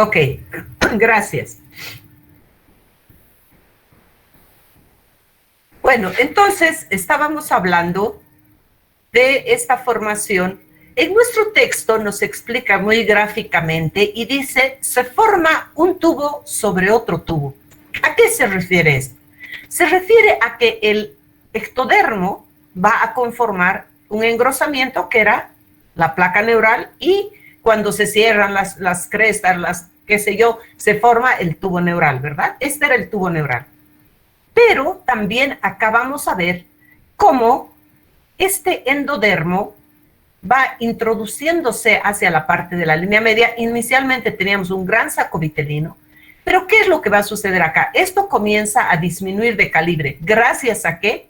Ok, gracias. Bueno, entonces estábamos hablando de esta formación. En nuestro texto nos explica muy gráficamente y dice, se forma un tubo sobre otro tubo. ¿A qué se refiere esto? Se refiere a que el ectodermo va a conformar un engrosamiento que era la placa neural y cuando se cierran las crestas, qué sé yo, se forma el tubo neural, ¿verdad? Este era el tubo neural. Pero también acabamos a ver cómo este endodermo va introduciéndose hacia la parte de la línea media. Inicialmente teníamos un gran saco vitelino, pero ¿qué es lo que va a suceder acá? Esto comienza a disminuir de calibre. ¿Gracias a qué?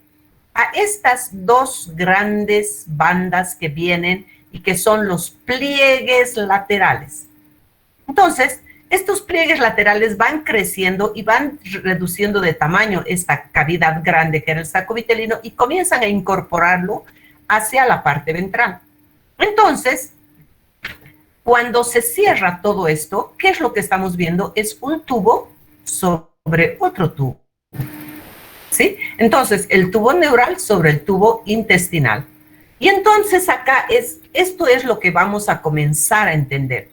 A estas dos grandes bandas que vienen y que son los pliegues laterales. Entonces, estos pliegues laterales van creciendo y van reduciendo de tamaño esta cavidad grande que era el saco vitelino y comienzan a incorporarlo hacia la parte ventral. Entonces, cuando se cierra todo esto, ¿qué es lo que estamos viendo? Es un tubo sobre otro tubo. ¿Sí? Entonces, el tubo neural sobre el tubo intestinal. Y entonces acá esto es lo que vamos a comenzar a entender.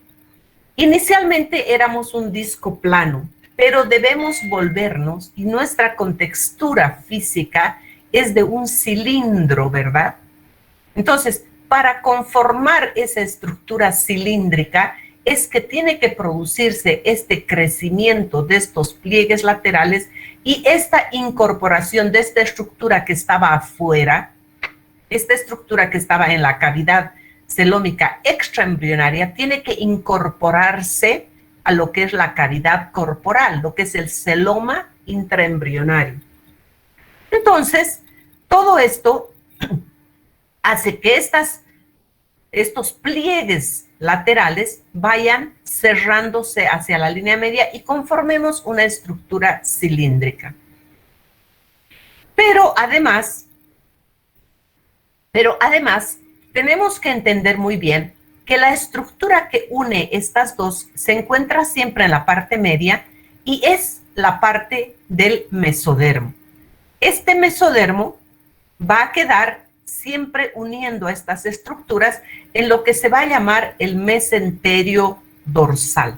Inicialmente éramos un disco plano, pero debemos volvernos y nuestra contextura física es de un cilindro, ¿verdad? Entonces, para conformar esa estructura cilíndrica es que tiene que producirse este crecimiento de estos pliegues laterales y esta incorporación de esta estructura que estaba afuera, esta estructura que estaba en la cavidad celómica extraembrionaria, tiene que incorporarse a lo que es la cavidad corporal, lo que es el celoma intraembrionario. Entonces, todo esto hace que estos pliegues laterales vayan cerrándose hacia la línea media y conformemos una estructura cilíndrica. Pero además, tenemos que entender muy bien que la estructura que une estas dos se encuentra siempre en la parte media y es la parte del mesodermo. Este mesodermo va a quedar siempre uniendo a estas estructuras en lo que se va a llamar el mesenterio dorsal.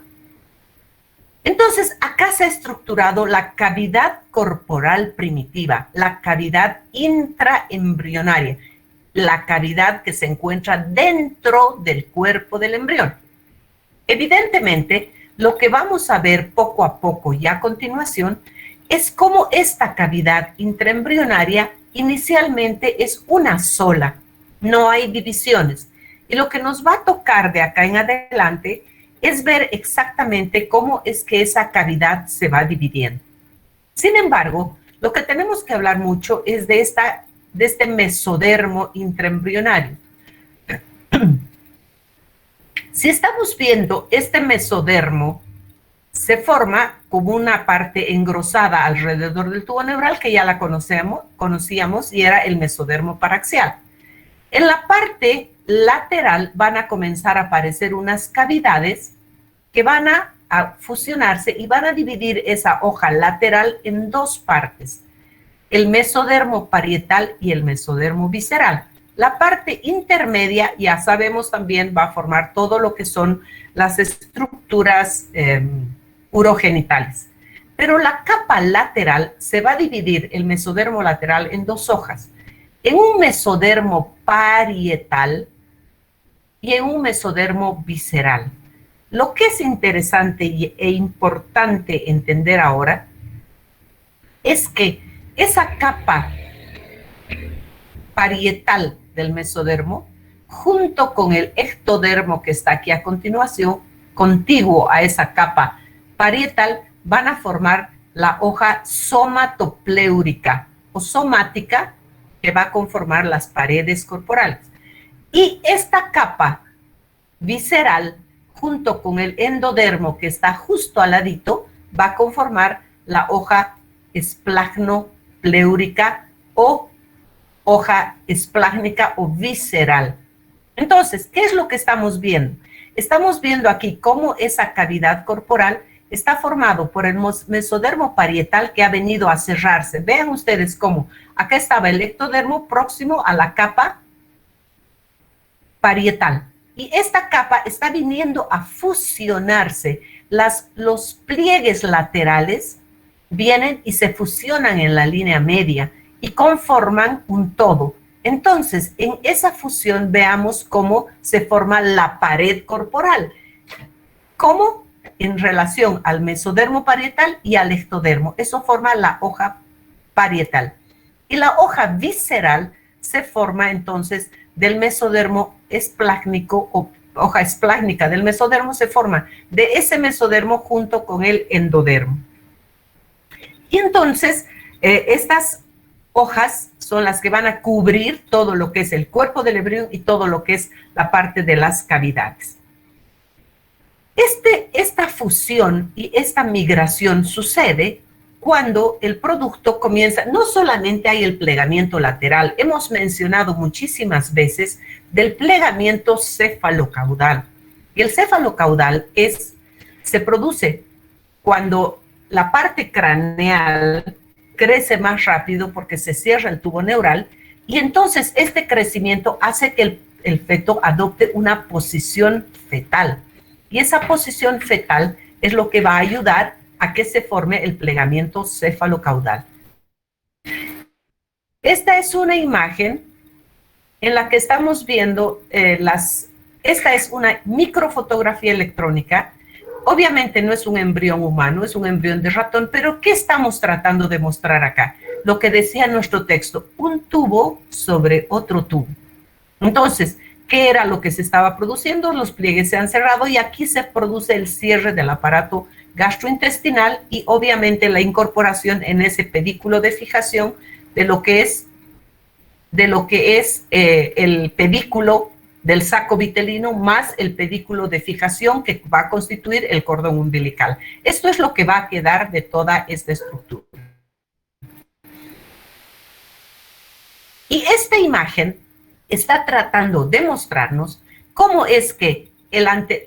Entonces, acá se ha estructurado la cavidad corporal primitiva, la cavidad intraembrionaria, la cavidad que se encuentra dentro del cuerpo del embrión. Evidentemente, lo que vamos a ver poco a poco y a continuación es cómo esta cavidad intraembrionaria inicialmente es una sola, no hay divisiones. Y lo que nos va a tocar de acá en adelante es ver exactamente cómo es que esa cavidad se va dividiendo. Sin embargo, lo que tenemos que hablar mucho es de este mesodermo intraembrionario. Si estamos viendo este mesodermo, se forma como una parte engrosada alrededor del tubo neural que ya la conocíamos y era el mesodermo paraxial. En la parte lateral van a comenzar a aparecer unas cavidades que van a fusionarse y van a dividir esa hoja lateral en dos partes, el mesodermo parietal y el mesodermo visceral. La parte intermedia, ya sabemos también, va a formar todo lo que son las estructuras urogenitales. Pero la capa lateral se va a dividir el mesodermo lateral en dos hojas, en un mesodermo parietal y en un mesodermo visceral. Lo que es interesante e importante entender ahora es que esa capa parietal del mesodermo, junto con el ectodermo que está aquí a continuación, contiguo a esa capa parietal, van a formar la hoja somatopleúrica o somática que va a conformar las paredes corporales. Y esta capa visceral, junto con el endodermo que está justo al ladito, va a conformar la hoja esplagno-pleúrica o hoja esplágnica o visceral. Entonces, ¿qué es lo que estamos viendo? estamos viendo aquí cómo esa cavidad corporal está formado por el mesodermo parietal que ha venido a cerrarse. Vean ustedes cómo acá estaba el ectodermo próximo a la capa parietal. Y esta capa está viniendo a fusionarse. Los pliegues laterales vienen y se fusionan en la línea media y conforman un todo. Entonces, en esa fusión veamos cómo se forma la pared corporal. ¿Cómo? En relación al mesodermo parietal y al ectodermo. Eso forma la hoja parietal. Y la hoja visceral se forma entonces del mesodermo esplácnico o hoja esplácnica del mesodermo se forma de ese mesodermo junto con el endodermo. Y entonces estas hojas son las que van a cubrir todo lo que es el cuerpo del embrión y todo lo que es la parte de las cavidades. Esta fusión y esta migración sucede cuando el producto comienza, no solamente hay el plegamiento lateral, hemos mencionado muchísimas veces del plegamiento cefalocaudal. Y el cefalocaudal se produce cuando la parte craneal crece más rápido porque se cierra el tubo neural y entonces este crecimiento hace que el feto adopte una posición fetal. Y esa posición fetal es lo que va a ayudar a que se forme el plegamiento cefalocaudal. Esta es una imagen en la que estamos viendo esta es una microfotografía electrónica. Obviamente no es un embrión humano, es un embrión de ratón, pero ¿qué estamos tratando de mostrar acá? Lo que decía nuestro texto, un tubo sobre otro tubo. Entonces, ¿qué era lo que se estaba produciendo? Los pliegues se han cerrado y aquí se produce el cierre del aparato gastrointestinal y obviamente la incorporación en ese pedículo de fijación de lo que es el pedículo del saco vitelino más el pedículo de fijación que va a constituir el cordón umbilical. Esto es lo que va a quedar de toda esta estructura. Y esta imagen está tratando de mostrarnos cómo es que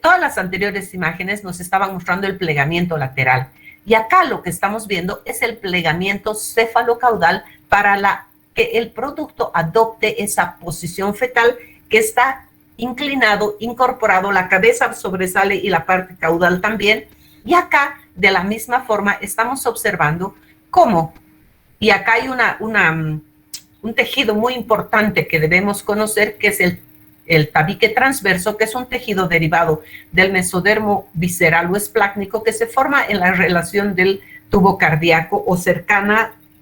todas las anteriores imágenes nos estaban mostrando el plegamiento lateral. Y acá lo que estamos viendo es el plegamiento cefalocaudal para que el producto adopte esa posición fetal que está inclinado, incorporado, la cabeza sobresale y la parte caudal también. Y acá, de la misma forma, estamos observando cómo, y acá hay un tejido muy importante que debemos conocer, que es el tabique transverso, que es un tejido derivado del mesodermo visceral o esplácnico que se forma en la relación del tubo cardíaco o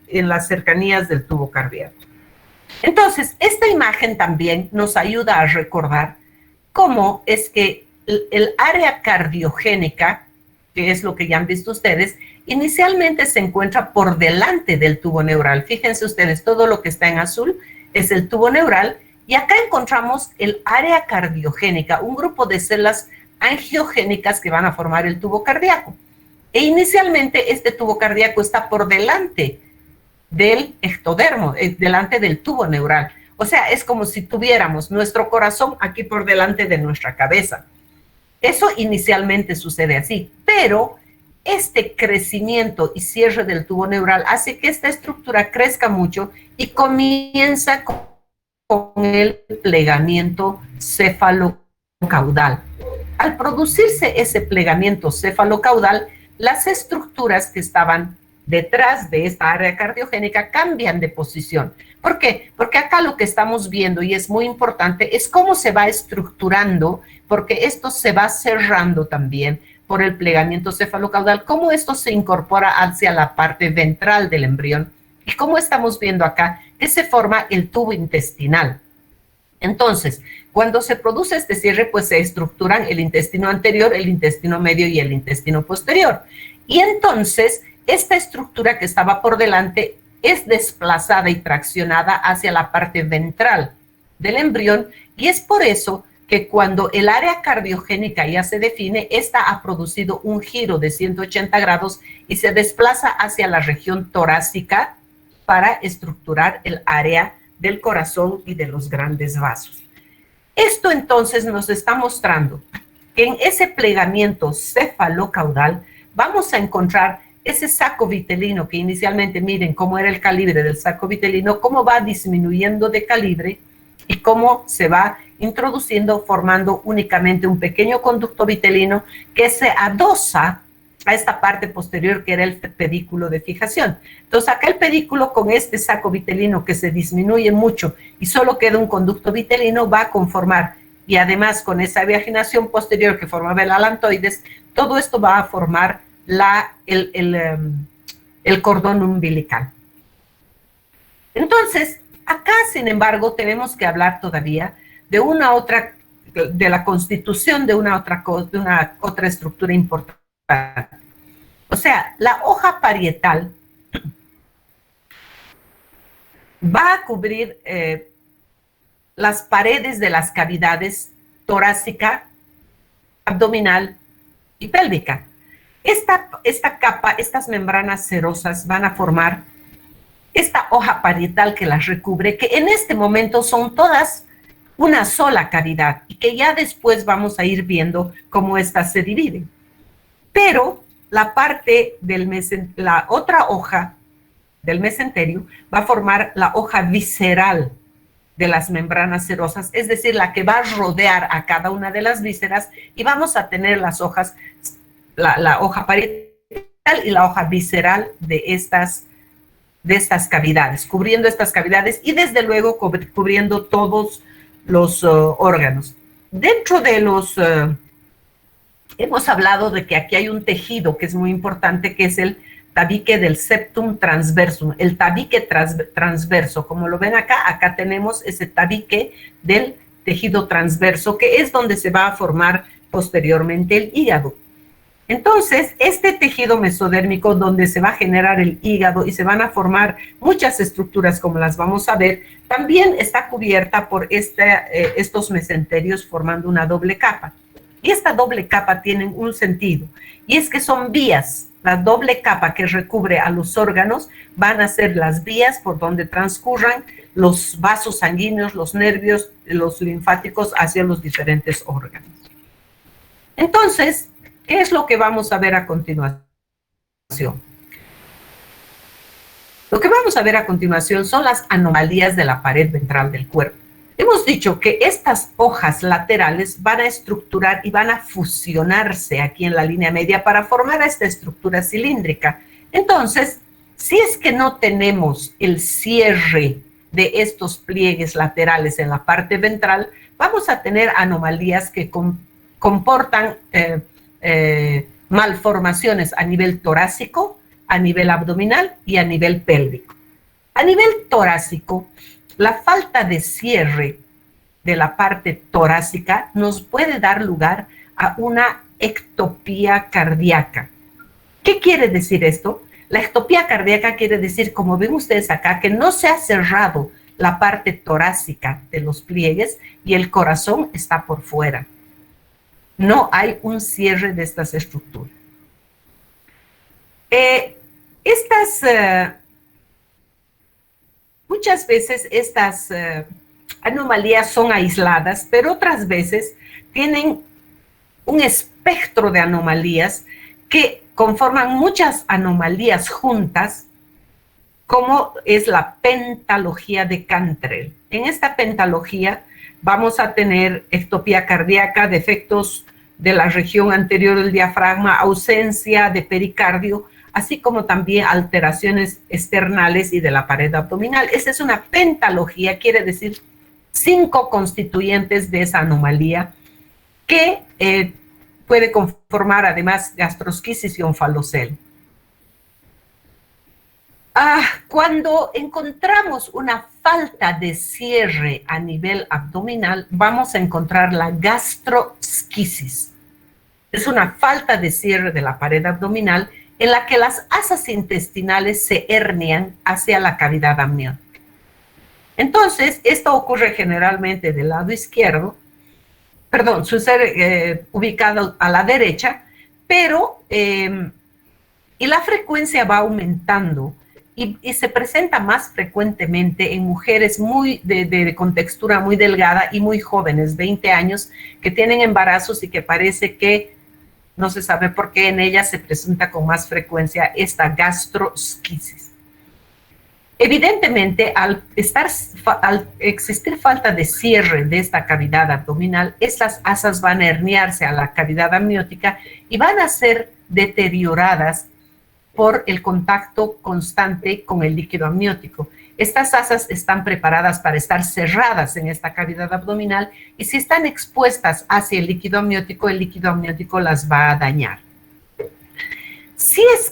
en las cercanías del tubo cardíaco. Entonces, esta imagen también nos ayuda a recordar cómo es que el área cardiogénica, que es lo que ya han visto ustedes, inicialmente se encuentra por delante del tubo neural. Fíjense ustedes, todo lo que está en azul es el tubo neural y acá encontramos el área cardiogénica, un grupo de células angiogénicas que van a formar el tubo cardíaco. E inicialmente este tubo cardíaco está por delante del ectodermo, delante del tubo neural. O sea, es como si tuviéramos nuestro corazón aquí por delante de nuestra cabeza. Eso inicialmente sucede así, pero este crecimiento y cierre del tubo neural hace que esta estructura crezca mucho y comienza con el plegamiento cefalocaudal. Al producirse ese plegamiento cefalocaudal, las estructuras que estaban detrás de esta área cardiogénica cambian de posición. ¿Por qué? Porque acá lo que estamos viendo, y es muy importante, es cómo se va estructurando, porque esto se va cerrando también por el plegamiento cefalocaudal, cómo esto se incorpora hacia la parte ventral del embrión. Y como estamos viendo acá, que se forma el tubo intestinal. Entonces, cuando se produce este cierre, pues se estructuran el intestino anterior, el intestino medio y el intestino posterior. Y entonces, esta estructura que estaba por delante es desplazada y traccionada hacia la parte ventral del embrión y es por eso que cuando el área cardiogénica ya se define, esta ha producido un giro de 180 grados y se desplaza hacia la región torácica para estructurar el área del corazón y de los grandes vasos. Esto entonces nos está mostrando que en ese plegamiento cefalocaudal vamos a encontrar ese saco vitelino que inicialmente, miren cómo era el calibre del saco vitelino, cómo va disminuyendo de calibre y cómo se va introduciendo, formando únicamente un pequeño conducto vitelino que se adosa a esta parte posterior que era el pedículo de fijación. Entonces acá el pedículo con este saco vitelino que se disminuye mucho y solo queda un conducto vitelino va a conformar, y además con esa viaginación posterior que formaba el alantoides, todo esto va a formar el cordón umbilical. Entonces, acá, sin embargo, tenemos que hablar todavía de de la constitución de una otra estructura importante. O sea, la hoja parietal va a cubrir las paredes de las cavidades torácica, abdominal y pélvica. Esta capa, estas membranas cerosas van a formar esta hoja parietal que las recubre, que en este momento son todas una sola cavidad y que ya después vamos a ir viendo cómo estas se dividen. Pero la parte la otra hoja del mesenterio va a formar la hoja visceral de las membranas cerosas, es decir, la que va a rodear a cada una de las vísceras, y vamos a tener las hojas, la hoja parietal y la hoja visceral de estas cavidades, cubriendo estas cavidades y desde luego cubriendo todos los órganos. Dentro de hemos hablado de que aquí hay un tejido que es muy importante, que es el tabique del septum transversum, el tabique transverso. Como lo ven acá tenemos ese tabique del tejido transverso, que es donde se va a formar posteriormente el hígado. Entonces, este tejido mesodérmico donde se va a generar el hígado y se van a formar muchas estructuras, como las vamos a ver, también está cubierta por estos mesenterios formando una doble capa. Y esta doble capa tiene un sentido, y es que son vías. La doble capa que recubre a los órganos van a ser las vías por donde transcurran los vasos sanguíneos, los nervios, los linfáticos hacia los diferentes órganos. Entonces, ¿qué es lo que vamos a ver a continuación? Lo que vamos a ver a continuación son las anomalías de la pared ventral del cuerpo. Hemos dicho que estas hojas laterales van a estructurar y van a fusionarse aquí en la línea media para formar esta estructura cilíndrica. Entonces, si es que no tenemos el cierre de estos pliegues laterales en la parte ventral, vamos a tener anomalías que comportan malformaciones a nivel torácico, a nivel abdominal y a nivel pélvico. A nivel torácico, la falta de cierre de la parte torácica nos puede dar lugar a una ectopía cardíaca. ¿Qué quiere decir esto? La ectopía cardíaca quiere decir, como ven ustedes acá, que no se ha cerrado la parte torácica de los pliegues y el corazón está por fuera. No hay un cierre de estas estructuras. Muchas veces estas anomalías son aisladas, pero otras veces tienen un espectro de anomalías que conforman muchas anomalías juntas, como es la pentalogía de Cantrell. En esta pentalogía vamos a tener ectopía cardíaca, defectos de la región anterior del diafragma, ausencia de pericardio, así como también alteraciones externales y de la pared abdominal. Esa es una pentalogía, quiere decir 5 constituyentes de esa anomalía que puede conformar además gastrosquisis y onfalocele. Cuando encontramos una falta de cierre a nivel abdominal, vamos a encontrar la gastrosquisis. Es una falta de cierre de la pared abdominal en la que las asas intestinales se hernian hacia la cavidad amniótica. Entonces, esto ocurre generalmente del lado izquierdo, suele ser ubicado a la derecha, pero y la frecuencia va aumentando y se presenta más frecuentemente en mujeres con textura muy delgada y muy jóvenes, 20 años, que tienen embarazos y que parece que no se sabe por qué en ellas se presenta con más frecuencia esta gastrosquisis. Evidentemente, al existir falta de cierre de esta cavidad abdominal, estas asas van a herniarse a la cavidad amniótica y van a ser deterioradas por el contacto constante con el líquido amniótico. Estas asas están preparadas para estar cerradas en esta cavidad abdominal y si están expuestas hacia el líquido amniótico las va a dañar. Si es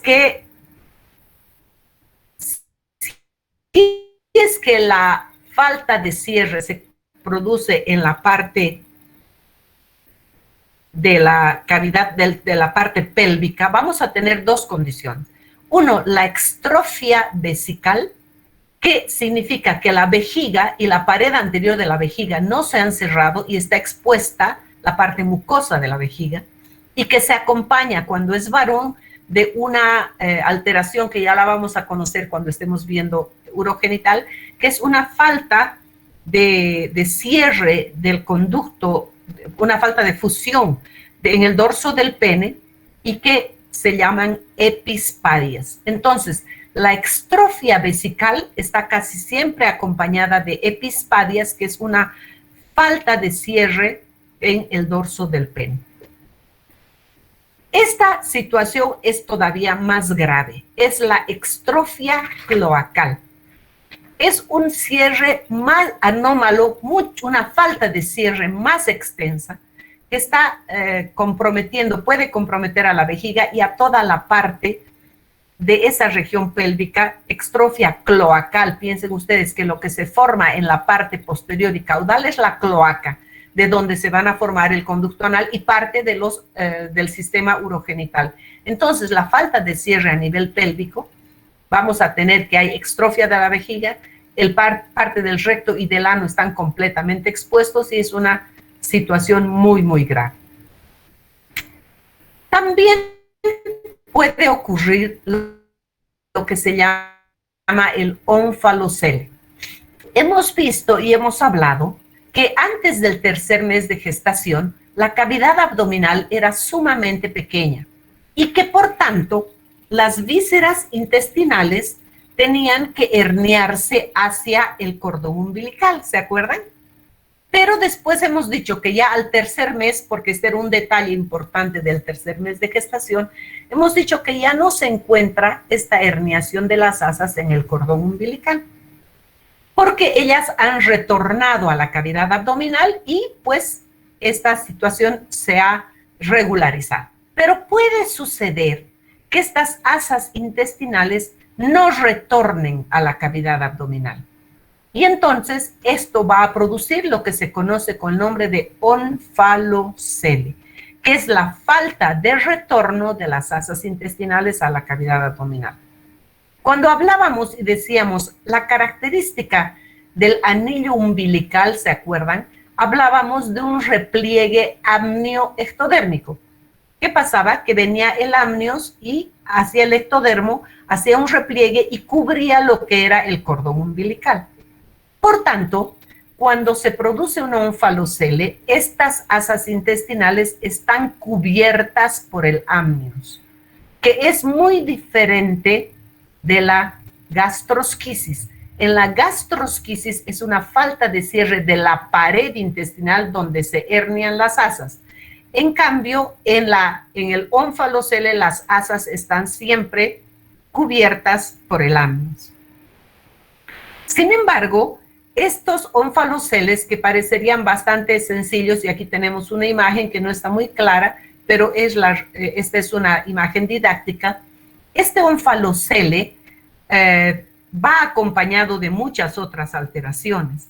que la falta de cierre se produce en la parte de la cavidad de la parte pélvica, vamos a tener dos condiciones. Uno, la extrofia vesical, que significa que la vejiga y la pared anterior de la vejiga no se han cerrado y está expuesta la parte mucosa de la vejiga, y que se acompaña cuando es varón de una alteración que ya la vamos a conocer cuando estemos viendo urogenital, que es una falta de cierre del conducto, una falta de fusión en el dorso del pene y que se llaman epispadias. Entonces, la extrofia vesical está casi siempre acompañada de epispadias, que es una falta de cierre en el dorso del pene. Esta situación es todavía más grave, es la extrofia cloacal. Es un cierre más anómalo, una falta de cierre más extensa, que está puede comprometer a la vejiga y a toda la parte de esa región pélvica. Extrofia cloacal, piensen ustedes que lo que se forma en la parte posterior y caudal es la cloaca, de donde se van a formar el conducto anal y parte del sistema urogenital. Entonces, la falta de cierre a nivel pélvico, vamos a tener que hay extrofia de la vejiga, parte del recto y del ano están completamente expuestos y es una situación muy, muy grave. También puede ocurrir lo que se llama el ónfalocele. Hemos visto y hemos hablado que antes del tercer mes de gestación, la cavidad abdominal era sumamente pequeña y que por tanto las vísceras intestinales tenían que herniarse hacia el cordón umbilical, ¿se acuerdan? Pero después hemos dicho que ya al tercer mes, porque este era un detalle importante del tercer mes de gestación, hemos dicho que ya no se encuentra esta herniación de las asas en el cordón umbilical, porque ellas han retornado a la cavidad abdominal y pues esta situación se ha regularizado. Pero puede suceder que estas asas intestinales no retornen a la cavidad abdominal. Y entonces esto va a producir lo que se conoce con el nombre de ónfalocele, que es la falta de retorno de las asas intestinales a la cavidad abdominal. Cuando hablábamos y decíamos la característica del anillo umbilical, ¿se acuerdan? Hablábamos de un repliegue amnioectodérmico. ¿Qué pasaba? Que venía el amnios y hacia el ectodermo, hacía un repliegue y cubría lo que era el cordón umbilical. Por tanto, cuando se produce una ónfalocele, estas asas intestinales están cubiertas por el amnios, que es muy diferente de la gastrosquisis. En la gastrosquisis es una falta de cierre de la pared intestinal donde se hernian las asas. En cambio, en el ónfalocele las asas están siempre cubiertas por el amnios. Sin embargo, estos ónfaloceles que parecerían bastante sencillos, y aquí tenemos una imagen que no está muy clara, pero esta es una imagen didáctica. Este ónfalocele va acompañado de muchas otras alteraciones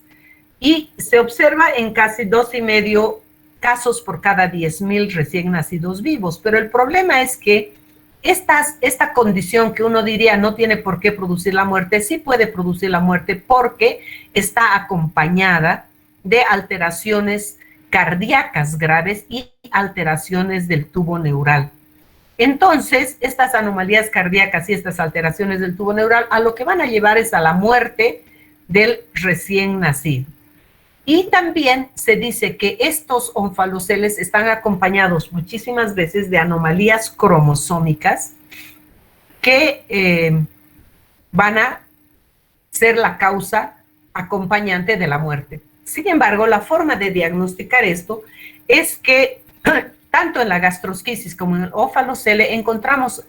y se observa en casi 2,5 casos por cada 10,000 recién nacidos vivos, pero el problema es que esta condición que uno diría no tiene por qué producir la muerte, sí puede producir la muerte porque está acompañada de alteraciones cardíacas graves y alteraciones del tubo neural. Entonces, estas anomalías cardíacas y estas alteraciones del tubo neural a lo que van a llevar es a la muerte del recién nacido. Y también se dice que estos onfaloceles están acompañados muchísimas veces de anomalías cromosómicas que van a ser la causa acompañante de la muerte. Sin embargo, la forma de diagnosticar esto es que tanto en la gastrosquisis como en el ófalocele encontramos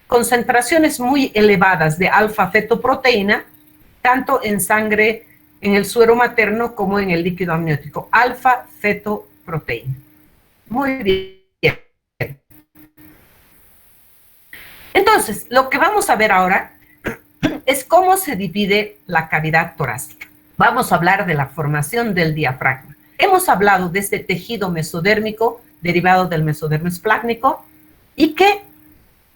concentraciones muy elevadas de alfa-fetoproteína, tanto en sangre, en el suero materno, como en el líquido amniótico. Alfa-fetoproteína. Muy bien. Entonces, lo que vamos a ver ahora es cómo se divide la cavidad torácica. Vamos a hablar de la formación del diafragma. Hemos hablado de este tejido mesodérmico derivado del mesodermo esplácnico y que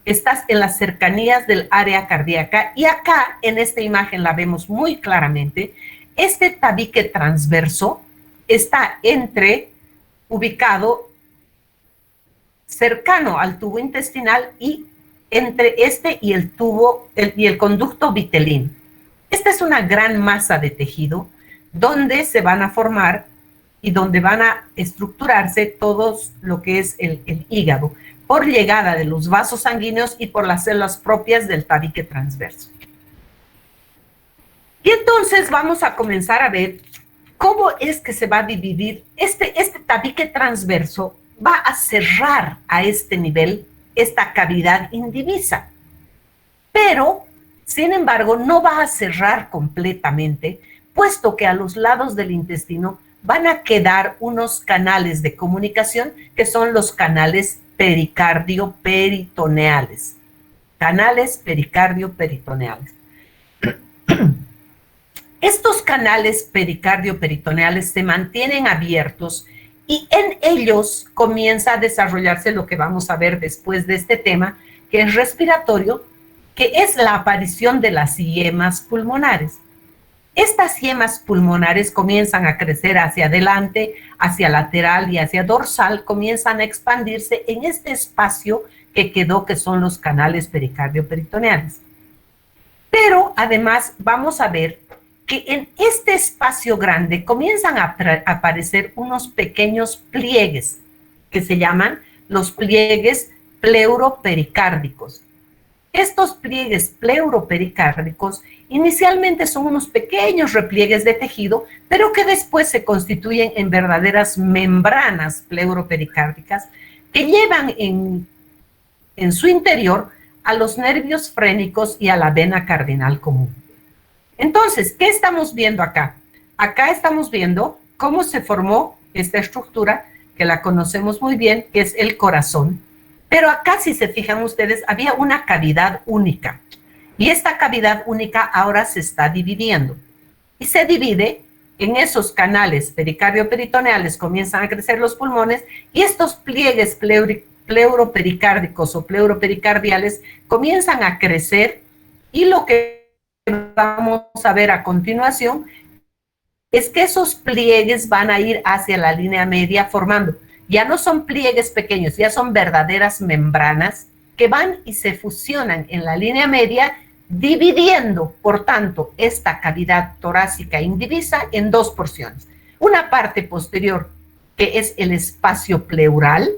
está en las cercanías del área cardíaca, y acá en esta imagen la vemos muy claramente. Este tabique transverso está ubicado cercano al tubo intestinal y entre este y el tubo y el conducto vitelino. Esta es una gran masa de tejido donde se van a formar y donde van a estructurarse todo lo que es el hígado, por llegada de los vasos sanguíneos y por las células propias del tabique transverso. Y entonces vamos a comenzar a ver cómo es que se va a dividir. Este tabique transverso va a cerrar a este nivel esta cavidad indivisa, pero sin embargo no va a cerrar completamente, puesto que a los lados del intestino van a quedar unos canales de comunicación que son los canales pericardio-peritoneales. Canales pericardio-peritoneales. Estos canales pericardio-peritoneales se mantienen abiertos y en ellos comienza a desarrollarse lo que vamos a ver después de este tema, que es respiratorio, que es la aparición de las yemas pulmonares. Estas yemas pulmonares comienzan a crecer hacia adelante, hacia lateral y hacia dorsal, comienzan a expandirse en este espacio que quedó, que son los canales pericardio-peritoneales. Pero además vamos a ver que en este espacio grande comienzan a aparecer unos pequeños pliegues que se llaman los pliegues pleuropericárdicos. Estos pliegues pleuropericárdicos inicialmente son unos pequeños repliegues de tejido, pero que después se constituyen en verdaderas membranas pleuropericárdicas que llevan en su interior a los nervios frénicos y a la vena cardinal común. Entonces, ¿qué estamos viendo acá? Acá estamos viendo cómo se formó esta estructura, que la conocemos muy bien, que es el corazón. Pero acá, si se fijan ustedes, había una cavidad única. Y esta cavidad única ahora se está dividiendo. Y se divide en esos canales pericardio-peritoneales, comienzan a crecer los pulmones, y estos pliegues pleuropericárdicos o pleuropericardiales comienzan a crecer, y lo que vamos a ver a continuación es que esos pliegues van a ir hacia la línea media formando. Ya no son pliegues pequeños, ya son verdaderas membranas que van y se fusionan en la línea media, dividiendo, por tanto, esta cavidad torácica indivisa en dos porciones. Una parte posterior, que es el espacio pleural,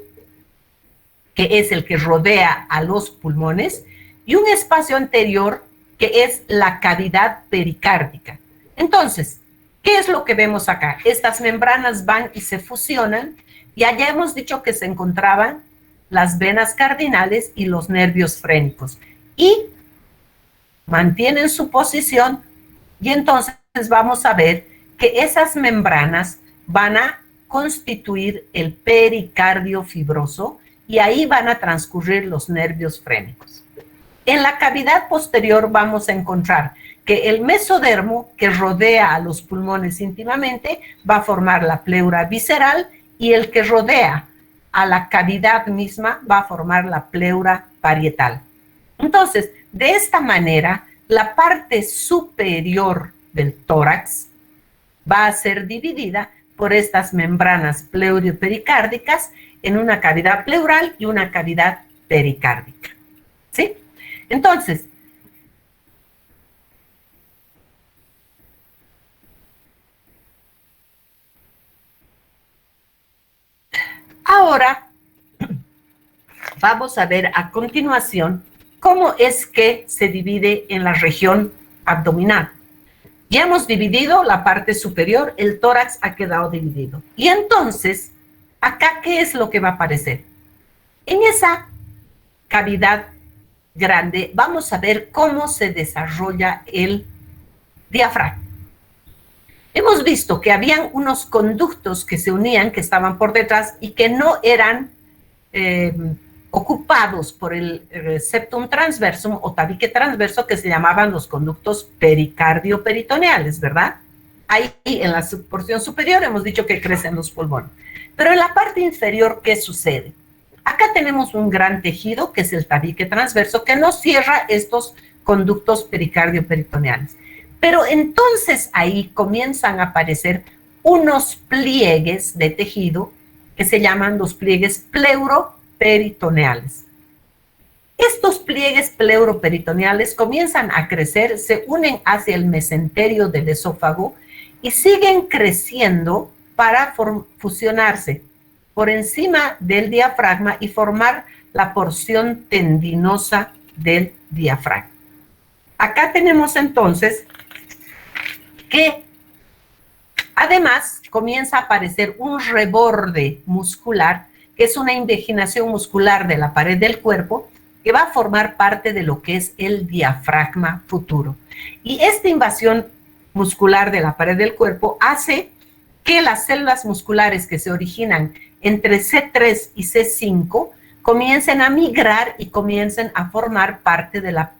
que es el que rodea a los pulmones, y un espacio anterior, que es la cavidad pericárdica. Entonces, ¿qué es lo que vemos acá? Estas membranas van y se fusionan, y allá hemos dicho que se encontraban las venas cardinales y los nervios frénicos, y mantienen su posición, y entonces vamos a ver que esas membranas van a constituir el pericardio fibroso, y ahí van a transcurrir los nervios frénicos. En la cavidad posterior vamos a encontrar que el mesodermo, que rodea a los pulmones íntimamente, va a formar la pleura visceral, y el que rodea a la cavidad misma va a formar la pleura parietal. Entonces, de esta manera, la parte superior del tórax va a ser dividida por estas membranas pleuropericárdicas en una cavidad pleural y una cavidad pericárdica. ¿Sí? Entonces, ahora vamos a ver a continuación cómo es que se divide en la región abdominal. Ya hemos dividido la parte superior, el tórax ha quedado dividido. Y entonces, acá, ¿qué es lo que va a aparecer? En esa cavidad grande vamos a ver cómo se desarrolla el diafragma. Hemos visto que habían unos conductos que se unían, que estaban por detrás y que no eran ocupados por el septum transversum o tabique transverso, que se llamaban los conductos pericardio-peritoneales, ¿verdad? Ahí en la porción superior hemos dicho que crecen los pulmones. Pero en la parte inferior, ¿qué sucede? Acá tenemos un gran tejido, que es el tabique transverso, que nos cierra estos conductos pericardio-peritoneales. Pero entonces ahí comienzan a aparecer unos pliegues de tejido que se llaman los pliegues pleuroperitoneales. Estos pliegues pleuroperitoneales comienzan a crecer, se unen hacia el mesenterio del esófago y siguen creciendo para fusionarse por encima del diafragma y formar la porción tendinosa del diafragma. Acá tenemos entonces que además comienza a aparecer un reborde muscular, que es una invaginación muscular de la pared del cuerpo, que va a formar parte de lo que es el diafragma futuro. Y esta invasión muscular de la pared del cuerpo hace que las células musculares que se originan entre C3 y C5 comiencen a migrar y comiencen a formar parte de la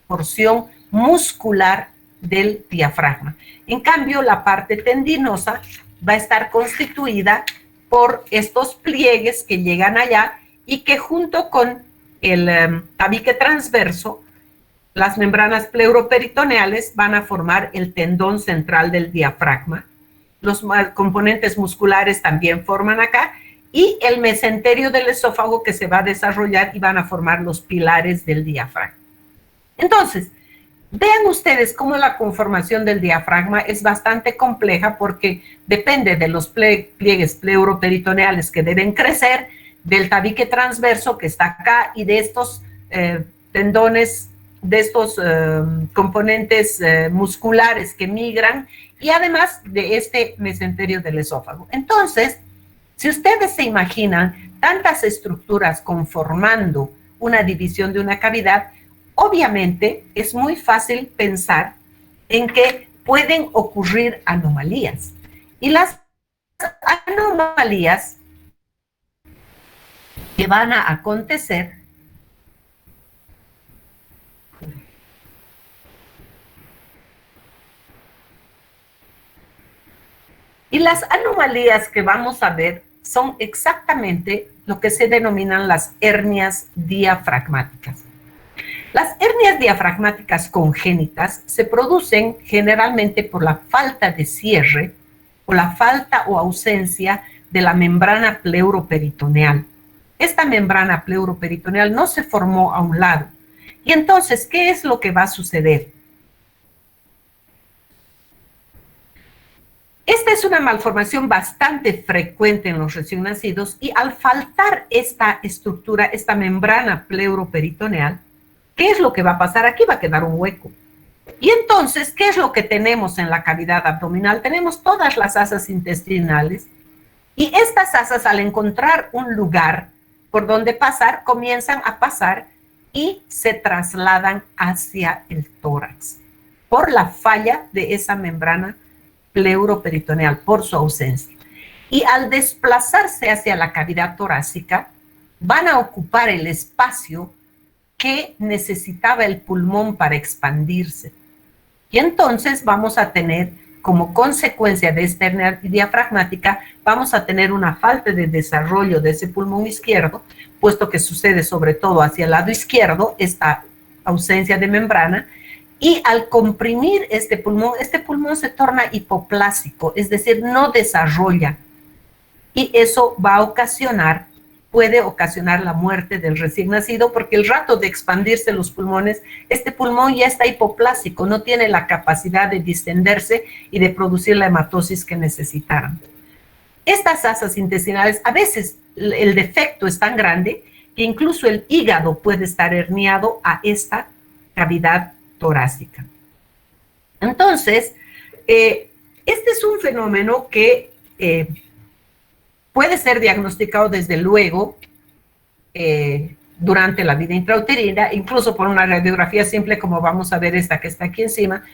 porción muscular del diafragma. En cambio, la parte tendinosa va a estar constituida por estos pliegues que llegan allá y que junto con el tabique transverso, las membranas pleuroperitoneales van a formar el tendón central del diafragma. Los componentes musculares también forman acá y el mesenterio del esófago que se va a desarrollar y van a formar los pilares del diafragma. Entonces, vean ustedes cómo la conformación del diafragma es bastante compleja porque depende de los pliegues pleuroperitoneales que deben crecer, del tabique transverso que está acá y de estos tendones, de estos componentes musculares que migran y además de este mesenterio del esófago. Entonces, si ustedes se imaginan tantas estructuras conformando una división de una cavidad, obviamente es muy fácil pensar en que pueden ocurrir anomalías. Y las anomalías que van a acontecer que vamos a ver son exactamente lo que se denominan las hernias diafragmáticas. Las hernias diafragmáticas congénitas se producen generalmente por la falta de cierre o la falta o ausencia de la membrana pleuroperitoneal. Esta membrana pleuroperitoneal no se formó a un lado. Y entonces, ¿qué es lo que va a suceder? Esta es una malformación bastante frecuente en los recién nacidos y al faltar esta estructura, esta membrana pleuroperitoneal, ¿qué es lo que va a pasar? Aquí va a quedar un hueco. Y entonces, ¿qué es lo que tenemos en la cavidad abdominal? Tenemos todas las asas intestinales y estas asas, al encontrar un lugar por donde pasar, comienzan a pasar y se trasladan hacia el tórax por la falla de esa membrana pleuroperitoneal, por su ausencia. Y al desplazarse hacia la cavidad torácica, van a ocupar el espacio que necesitaba el pulmón para expandirse. Y entonces vamos a tener, como consecuencia de esta hernia diafragmática, vamos a tener una falta de desarrollo de ese pulmón izquierdo, puesto que sucede sobre todo hacia el lado izquierdo, esta ausencia de membrana, y al comprimir este pulmón se torna hipoplásico, es decir, no desarrolla. Y eso va a ocasionar puede ocasionar la muerte del recién nacido, porque el rato de expandirse los pulmones, este pulmón ya está hipoplásico, no tiene la capacidad de distenderse y de producir la hematosis que necesitaran. Estas asas intestinales, a veces el defecto es tan grande que incluso el hígado puede estar herniado a esta cavidad torácica. Entonces, este es un fenómeno que puede ser diagnosticado desde luego durante la vida intrauterina, incluso por una radiografía simple como vamos a ver esta que está aquí encima,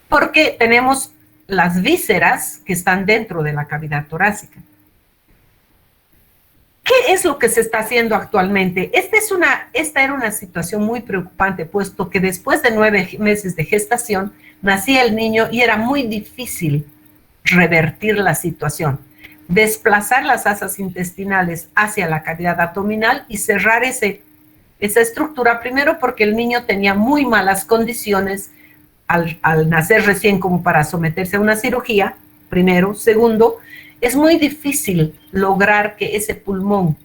porque tenemos las vísceras que están dentro de la cavidad torácica. ¿Qué es lo que se está haciendo actualmente? Esta era una situación muy preocupante, puesto que después de 9 meses de gestación nacía el niño y era muy difícil revertir la situación, desplazar las asas intestinales hacia la cavidad abdominal y cerrar esa estructura, primero porque el niño tenía muy malas condiciones al nacer recién como para someterse a una cirugía, primero. Segundo, es muy difícil lograr que ese pulmón,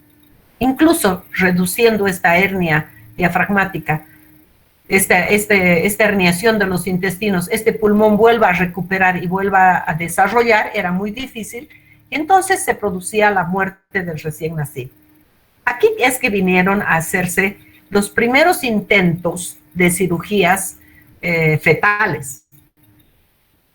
incluso reduciendo esta hernia diafragmática, esta herniación de los intestinos, este pulmón vuelva a recuperar y vuelva a desarrollar, era muy difícil, y entonces se producía la muerte del recién nacido. Aquí es que vinieron a hacerse los primeros intentos de cirugías fetales.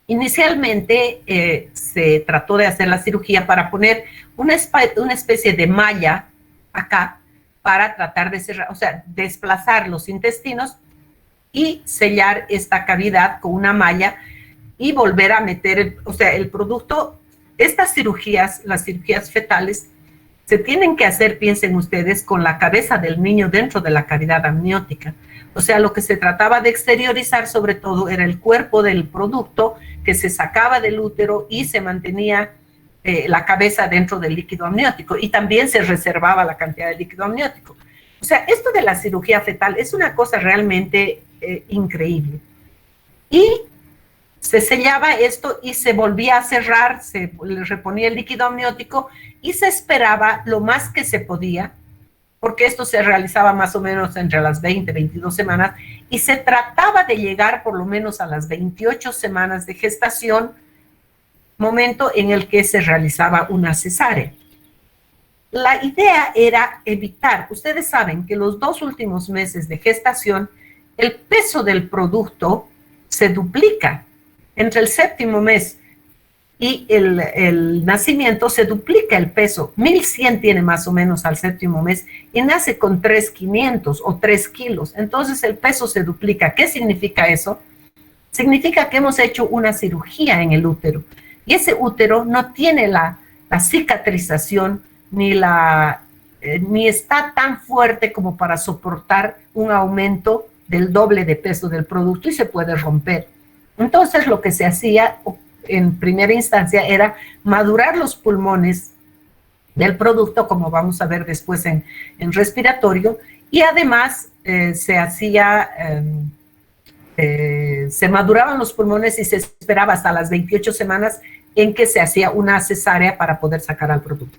Inicialmente se trató de hacer la cirugía para poner una especie de malla acá para tratar de cerrar, o sea, desplazar los intestinos y sellar esta cavidad con una malla y volver a meter, el producto. Estas cirugías, las cirugías fetales, se tienen que hacer, piensen ustedes, con la cabeza del niño dentro de la cavidad amniótica. O sea, lo que se trataba de exteriorizar sobre todo era el cuerpo del producto que se sacaba del útero y se mantenía la cabeza dentro del líquido amniótico, y también se reservaba la cantidad de líquido amniótico. O sea, esto de la cirugía fetal es una cosa realmente increíble. Y se sellaba esto y se volvía a cerrar, se le reponía el líquido amniótico y se esperaba lo más que se podía, porque esto se realizaba más o menos entre las 20, 22 semanas, y se trataba de llegar por lo menos a las 28 semanas de gestación, momento en el que se realizaba una cesárea. La idea era evitar, ustedes saben que los 2 últimos meses de gestación, el peso del producto se duplica. Entre el 7º mes y el nacimiento se duplica el peso. 1100 tiene más o menos al 7º mes y nace con 3,500 o 3 kilos. Entonces el peso se duplica. ¿Qué significa eso? Significa que hemos hecho una cirugía en el útero. Y ese útero no tiene la cicatrización ni está tan fuerte como para soportar un aumento del doble de peso del producto y se puede romper. Entonces lo que se hacía en primera instancia era madurar los pulmones del producto, como vamos a ver después en respiratorio, y además se maduraban los pulmones y se esperaba hasta las 28 semanas en que se hacía una cesárea para poder sacar al producto.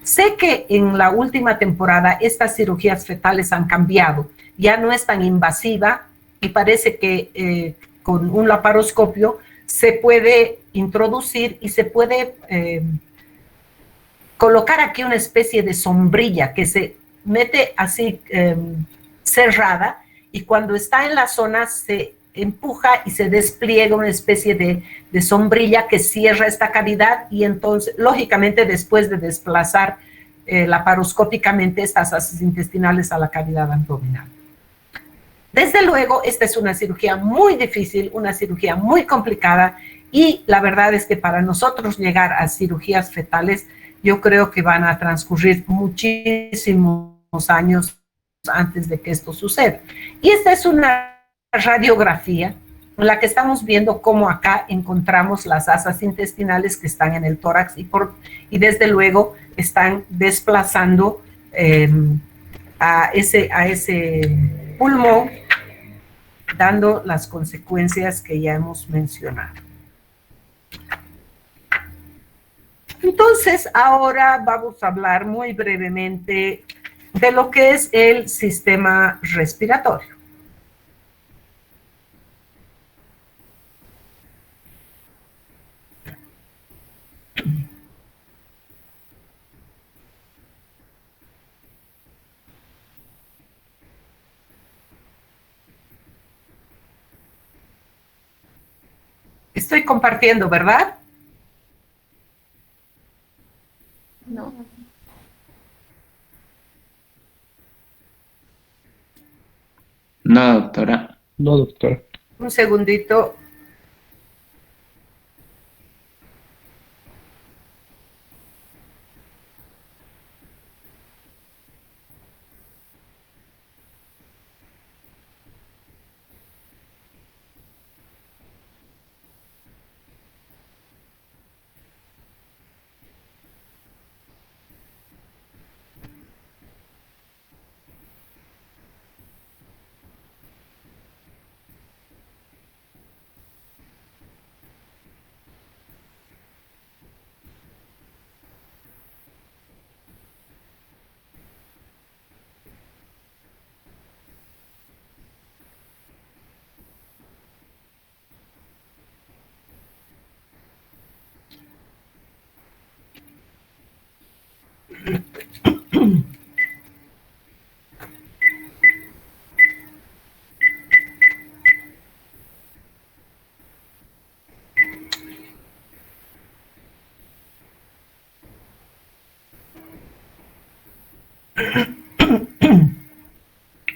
Sé que en la última temporada estas cirugías fetales han cambiado, ya no es tan invasiva y parece que con un laparoscopio se puede introducir y se puede colocar aquí una especie de sombrilla que se mete así cerrada, y cuando está en la zona se empuja y se despliega una especie de sombrilla que cierra esta cavidad, y entonces, lógicamente, después de desplazar laparoscópicamente estas asas intestinales a la cavidad abdominal. Desde luego, esta es una cirugía muy difícil, una cirugía muy complicada, y la verdad es que para nosotros llegar a cirugías fetales, yo creo que van a transcurrir muchísimos años antes de que esto suceda. Y esta es una radiografía en la que estamos viendo cómo acá encontramos las asas intestinales que están en el tórax y desde luego están desplazando a ese pulmón, dando las consecuencias que ya hemos mencionado. Entonces, ahora vamos a hablar muy brevemente de lo que es el sistema respiratorio. Estoy compartiendo, ¿verdad? No. No, doctora. No, doctora. Un segundito.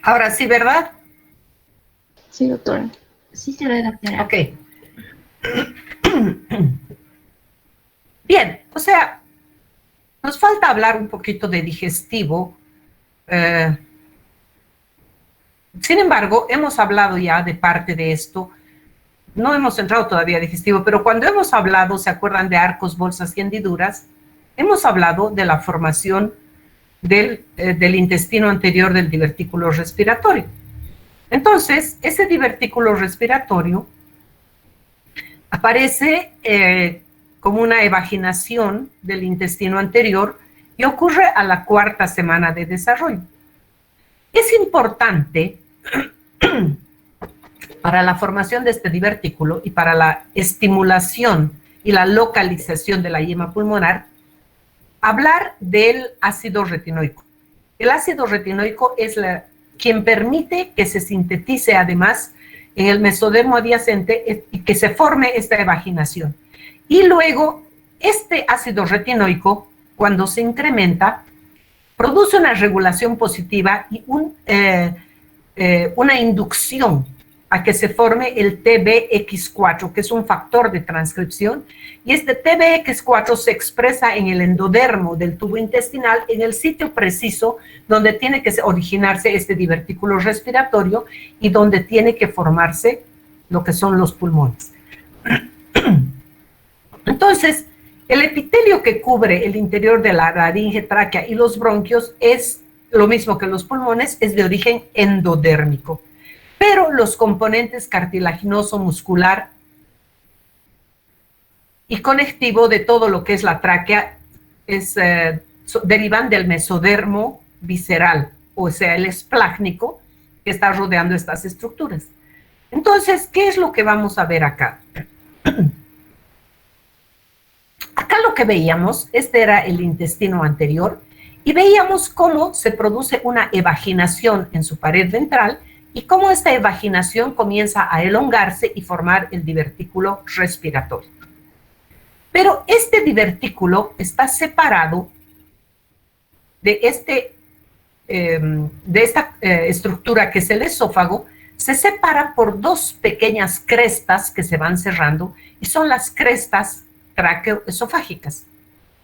Ahora sí, ¿verdad? Sí, doctora. Sí se ve, doctora. Ok. Bien, o sea, nos falta hablar un poquito de digestivo. Sin embargo, hemos hablado ya de parte de esto. No hemos entrado todavía a digestivo, pero cuando hemos hablado, ¿se acuerdan de arcos, bolsas y hendiduras? Hemos hablado de la formación del intestino anterior del divertículo respiratorio. Entonces, ese divertículo respiratorio aparece como una evaginación del intestino anterior y ocurre a la 4ª semana de desarrollo. Es importante para la formación de este divertículo y para la estimulación y la localización de la yema pulmonar, hablar del ácido retinoico. El ácido retinoico es quien permite que se sintetice además en el mesodermo adyacente y que se forme esta evaginación. Y luego, este ácido retinoico, cuando se incrementa, produce una regulación positiva y una inducción a que se forme el TBX4, que es un factor de transcripción, y este TBX4 se expresa en el endodermo del tubo intestinal, en el sitio preciso donde tiene que originarse este divertículo respiratorio y donde tiene que formarse lo que son los pulmones. Entonces, el epitelio que cubre el interior de la laringe, tráquea y los bronquios es lo mismo que los pulmones, es de origen endodérmico. Pero los componentes cartilaginoso, muscular y conectivo de todo lo que es la tráquea derivan del mesodermo visceral, o sea, el esplácnico que está rodeando estas estructuras. Entonces, ¿qué es lo que vamos a ver acá? Acá lo que veíamos, este era el intestino anterior, y veíamos cómo se produce una evaginación en su pared ventral y cómo esta evaginación comienza a elongarse y formar el divertículo respiratorio. Pero este divertículo está separado de esta estructura que es el esófago, se separa por 2 pequeñas crestas que se van cerrando y son las crestas traqueoesofágicas.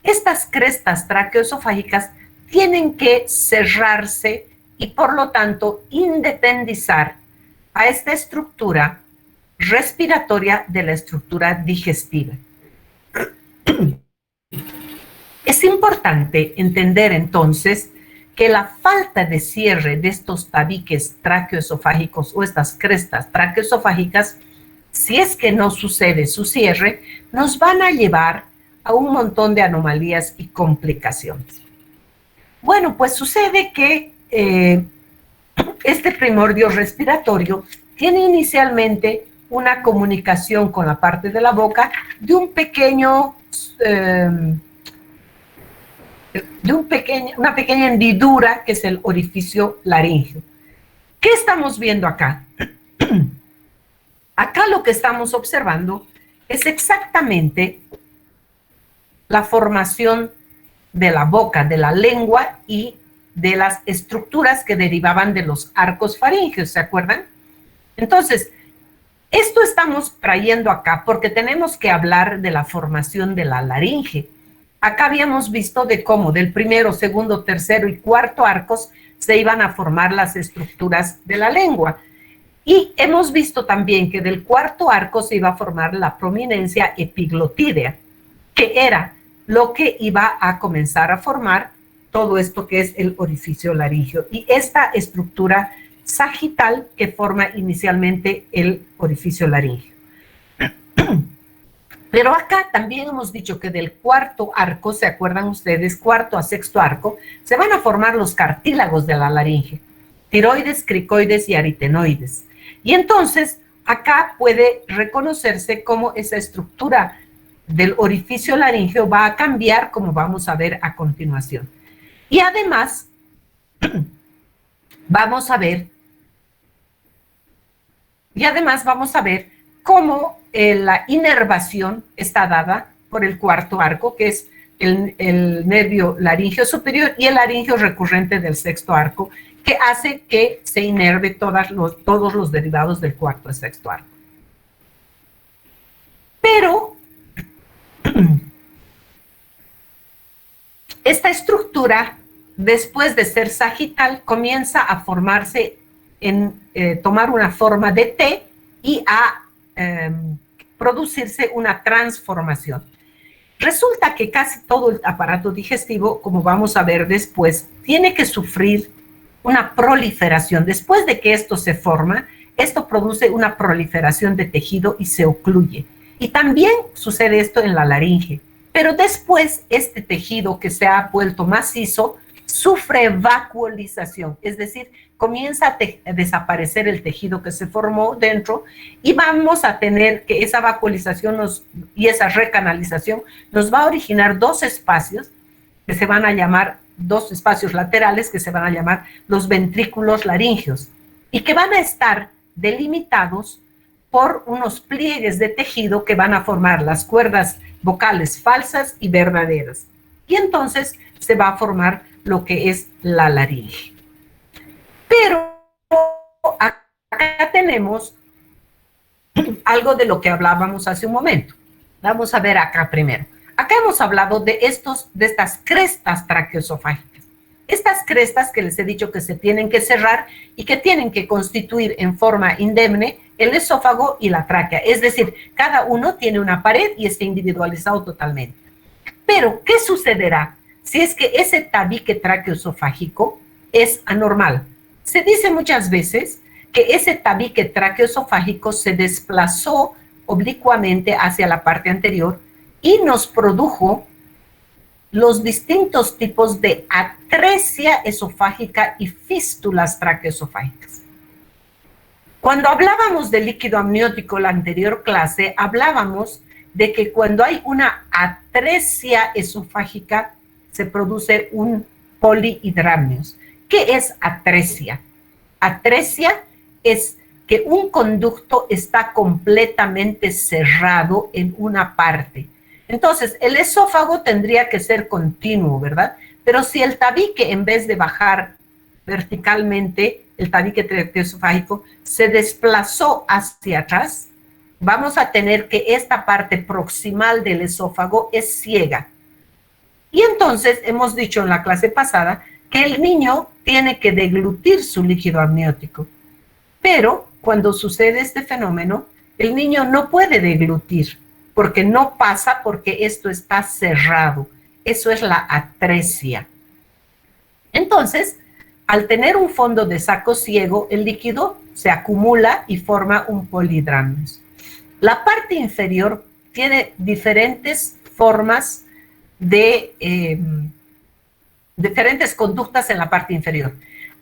Estas crestas traqueoesofágicas tienen que cerrarse y por lo tanto independizar a esta estructura respiratoria de la estructura digestiva. Es importante entender entonces que la falta de cierre de estos tabiques traqueoesofágicos o estas crestas traqueoesofágicas, si es que no sucede su cierre, nos van a llevar a un montón de anomalías y complicaciones. Bueno, pues sucede que este primordio respiratorio tiene inicialmente una comunicación con la parte de la boca de una pequeña hendidura que es el orificio laríngeo. ¿Qué estamos viendo acá? Acá lo que estamos observando es exactamente la formación de la boca, de la lengua y de las estructuras que derivaban de los arcos faríngeos, ¿se acuerdan? Entonces, esto estamos trayendo acá porque tenemos que hablar de la formación de la laringe. Acá habíamos visto de cómo del primero, segundo, tercero y cuarto arcos se iban a formar las estructuras de la lengua. Y hemos visto también que del cuarto arco se iba a formar la prominencia epiglotídea, que era lo que iba a comenzar a formar todo esto que es el orificio laríngeo. Y esta estructura sagital que forma inicialmente el orificio laríngeo. Pero acá también hemos dicho que del cuarto arco, ¿se acuerdan ustedes? Cuarto a sexto arco, se van a formar los cartílagos de la laringe, tiroides, cricoides y aritenoides. Y entonces, acá puede reconocerse cómo esa estructura del orificio laríngeo va a cambiar, como vamos a ver a continuación. Y además, vamos a ver cómo la inervación está dada por el cuarto arco, que es el nervio laríngeo superior y el laríngeo recurrente del sexto arco, que hace que se inerve todos los derivados del cuarto y sexto arco. Pero esta estructura, después de ser sagital, comienza a formarse, tomar una forma de T y a producirse una transformación. Resulta que casi todo el aparato digestivo, como vamos a ver después, tiene que sufrir una proliferación. Después de que esto se forma, esto produce una proliferación de tejido y se ocluye. Y también sucede esto en la laringe. Pero después, este tejido que se ha vuelto macizo sufre vacuolización, es decir, comienza a desaparecer el tejido que se formó dentro y vamos a tener que esa vacuolización y esa recanalización nos va a originar dos espacios que se van a llamar, dos espacios laterales que se van a llamar los ventrículos laringeos y que van a estar delimitados por unos pliegues de tejido que van a formar las cuerdas vocales falsas y verdaderas. Y entonces se va a formar lo que es la laringe. Pero acá tenemos algo de lo que hablábamos hace un momento. Vamos a ver acá primero. Acá hemos hablado de estas crestas traqueoesofágicas. Estas crestas que les he dicho que se tienen que cerrar y que tienen que constituir en forma indemne el esófago y la tráquea. Es decir, cada uno tiene una pared y está individualizado totalmente. Pero, ¿qué sucederá si es que ese tabique traqueoesofágico es anormal? Se dice muchas veces que ese tabique traqueoesofágico se desplazó oblicuamente hacia la parte anterior y nos produjo los distintos tipos de atresia esofágica y fístulas traqueoesofágicas. Cuando hablábamos de líquido amniótico la anterior clase, hablábamos de que cuando hay una atresia esofágica se produce un polihidramnios. ¿Qué es atresia? Atresia es que un conducto está completamente cerrado en una parte. Entonces, el esófago tendría que ser continuo, ¿verdad? Pero si el tabique, en vez de bajar verticalmente, el tabique traqueoesofágico, se desplazó hacia atrás, vamos a tener que esta parte proximal del esófago es ciega. Y entonces, hemos dicho en la clase pasada que el niño tiene que deglutir su líquido amniótico. Pero, cuando sucede este fenómeno, el niño no puede deglutir, porque no pasa porque esto está cerrado. Eso es la atresia. Entonces, al tener un fondo de saco ciego, el líquido se acumula y forma un polihidramnios. La parte inferior tiene diferentes formas de diferentes conductas en la parte inferior.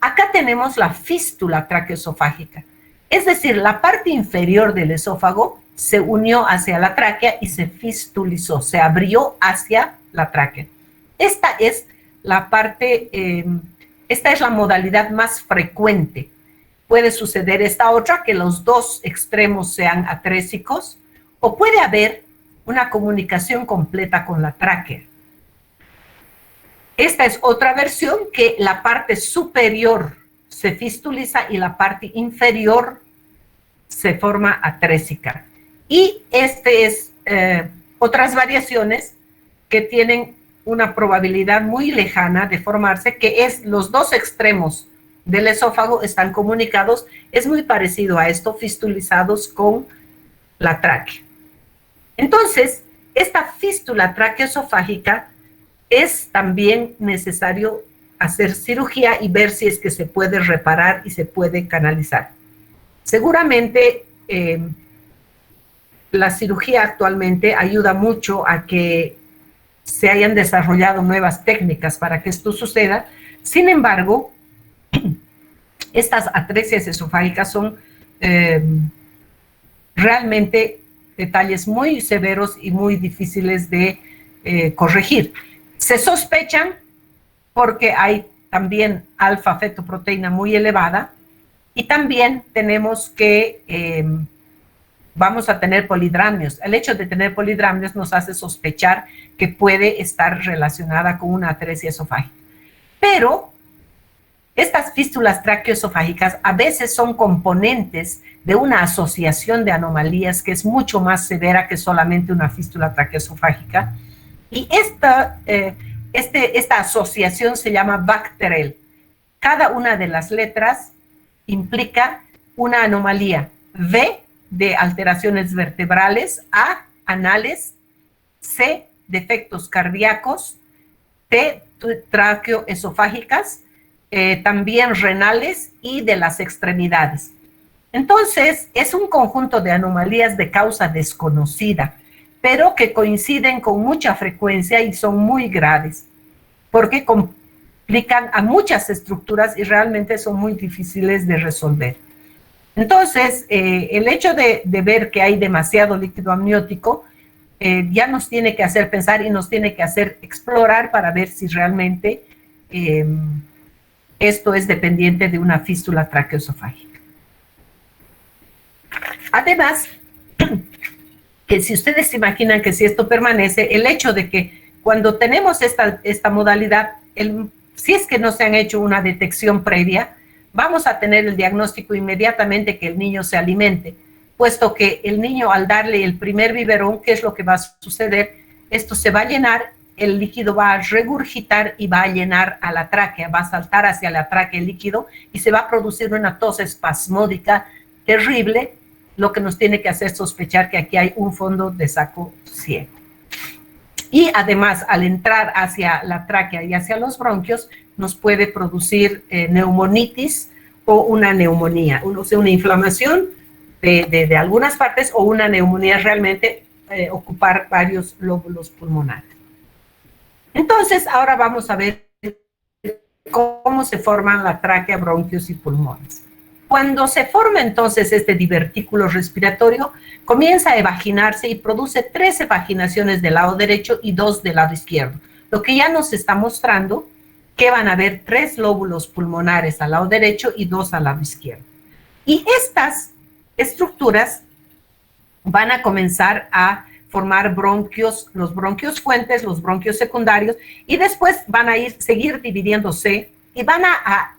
Acá tenemos la fístula traqueoesofágica, es decir, la parte inferior del esófago se unió hacia la tráquea y se fistulizó, se abrió hacia la tráquea. Esta es la parte, esta es la modalidad más frecuente. Puede suceder esta otra, que los dos extremos sean atrésicos, o puede haber una comunicación completa con la tráquea. Esta es otra versión, que la parte superior se fistuliza y la parte inferior se forma atrésica. Y este es otras variaciones que tienen una probabilidad muy lejana de formarse, que es los dos extremos del esófago están comunicados. Es muy parecido a esto, fistulizados con la tráquea. Entonces, esta fístula traqueoesofágica es también necesario hacer cirugía y ver si es que se puede reparar y se puede canalizar. Seguramente la cirugía actualmente ayuda mucho a que se hayan desarrollado nuevas técnicas para que esto suceda. Sin embargo, estas atresias esofágicas son realmente detalles muy severos y muy difíciles de corregir. Se sospechan porque hay también alfa-fetoproteína muy elevada, y también tenemos que vamos a tener polidramios. El hecho de tener polidramios nos hace sospechar que puede estar relacionada con una atresia esofágica. Pero estas fístulas traqueoesofágicas a veces son componentes de una asociación de anomalías que es mucho más severa que solamente una fístula traqueoesofágica. Y esta asociación se llama Bacterel. Cada una de las letras implica una anomalía. V de alteraciones vertebrales, A, anales, C, defectos cardíacos, T, traqueoesofágicas, también renales y de las extremidades. Entonces, es un conjunto de anomalías de causa desconocida, pero que coinciden con mucha frecuencia y son muy graves, porque complican a muchas estructuras y realmente son muy difíciles de resolver. Entonces, el hecho de ver que hay demasiado líquido amniótico ya nos tiene que hacer pensar y nos tiene que hacer explorar para ver si realmente esto es dependiente de una fístula traqueoesofágica. Además, que si ustedes se imaginan que si esto permanece, el hecho de que cuando tenemos esta modalidad, si es que no se han hecho una detección previa, vamos a tener el diagnóstico inmediatamente que el niño se alimente, puesto que el niño, al darle el primer biberón, ¿qué es lo que va a suceder? Esto se va a llenar, el líquido va a regurgitar y va a llenar a la tráquea, va a saltar hacia la tráquea el líquido y se va a producir una tos espasmódica terrible, lo que nos tiene que hacer sospechar que aquí hay un fondo de saco ciego. Y además, al entrar hacia la tráquea y hacia los bronquios, nos puede producir neumonitis o una neumonía, o sea, una inflamación de algunas partes o una neumonía, realmente ocupar varios lóbulos pulmonares. Entonces, ahora vamos a ver cómo se forman la tráquea, bronquios y pulmones. Cuando se forma entonces este divertículo respiratorio, comienza a evaginarse y produce 3 evaginaciones del lado derecho y 2 del lado izquierdo, lo que ya nos está mostrando que van a haber 3 lóbulos pulmonares al lado derecho y 2 al lado izquierdo. Y estas estructuras van a comenzar a formar bronquios, los bronquios fuentes, los bronquios secundarios, y después van a seguir dividiéndose y van a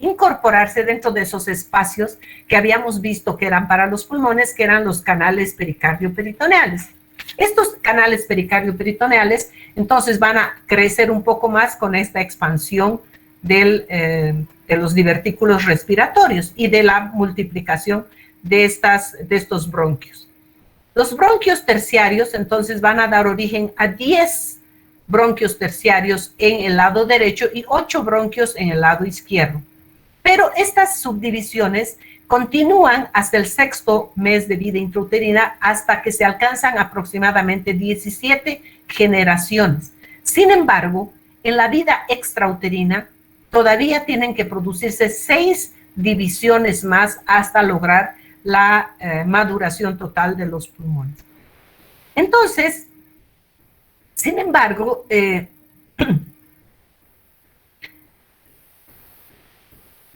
incorporarse dentro de esos espacios que habíamos visto que eran para los pulmones, que eran los canales pericardio-peritoneales. Estos canales pericardio-peritoneales entonces van a crecer un poco más con esta expansión de los divertículos respiratorios y de la multiplicación de estos bronquios. Los bronquios terciarios entonces van a dar origen a 10 bronquios terciarios en el lado derecho y 8 bronquios en el lado izquierdo. Pero estas subdivisiones continúan hasta el 6º mes de vida intrauterina hasta que se alcanzan aproximadamente 17 generaciones. Sin embargo, en la vida extrauterina todavía tienen que producirse 6 divisiones más hasta lograr la maduración total de los pulmones. Entonces, sin embargo,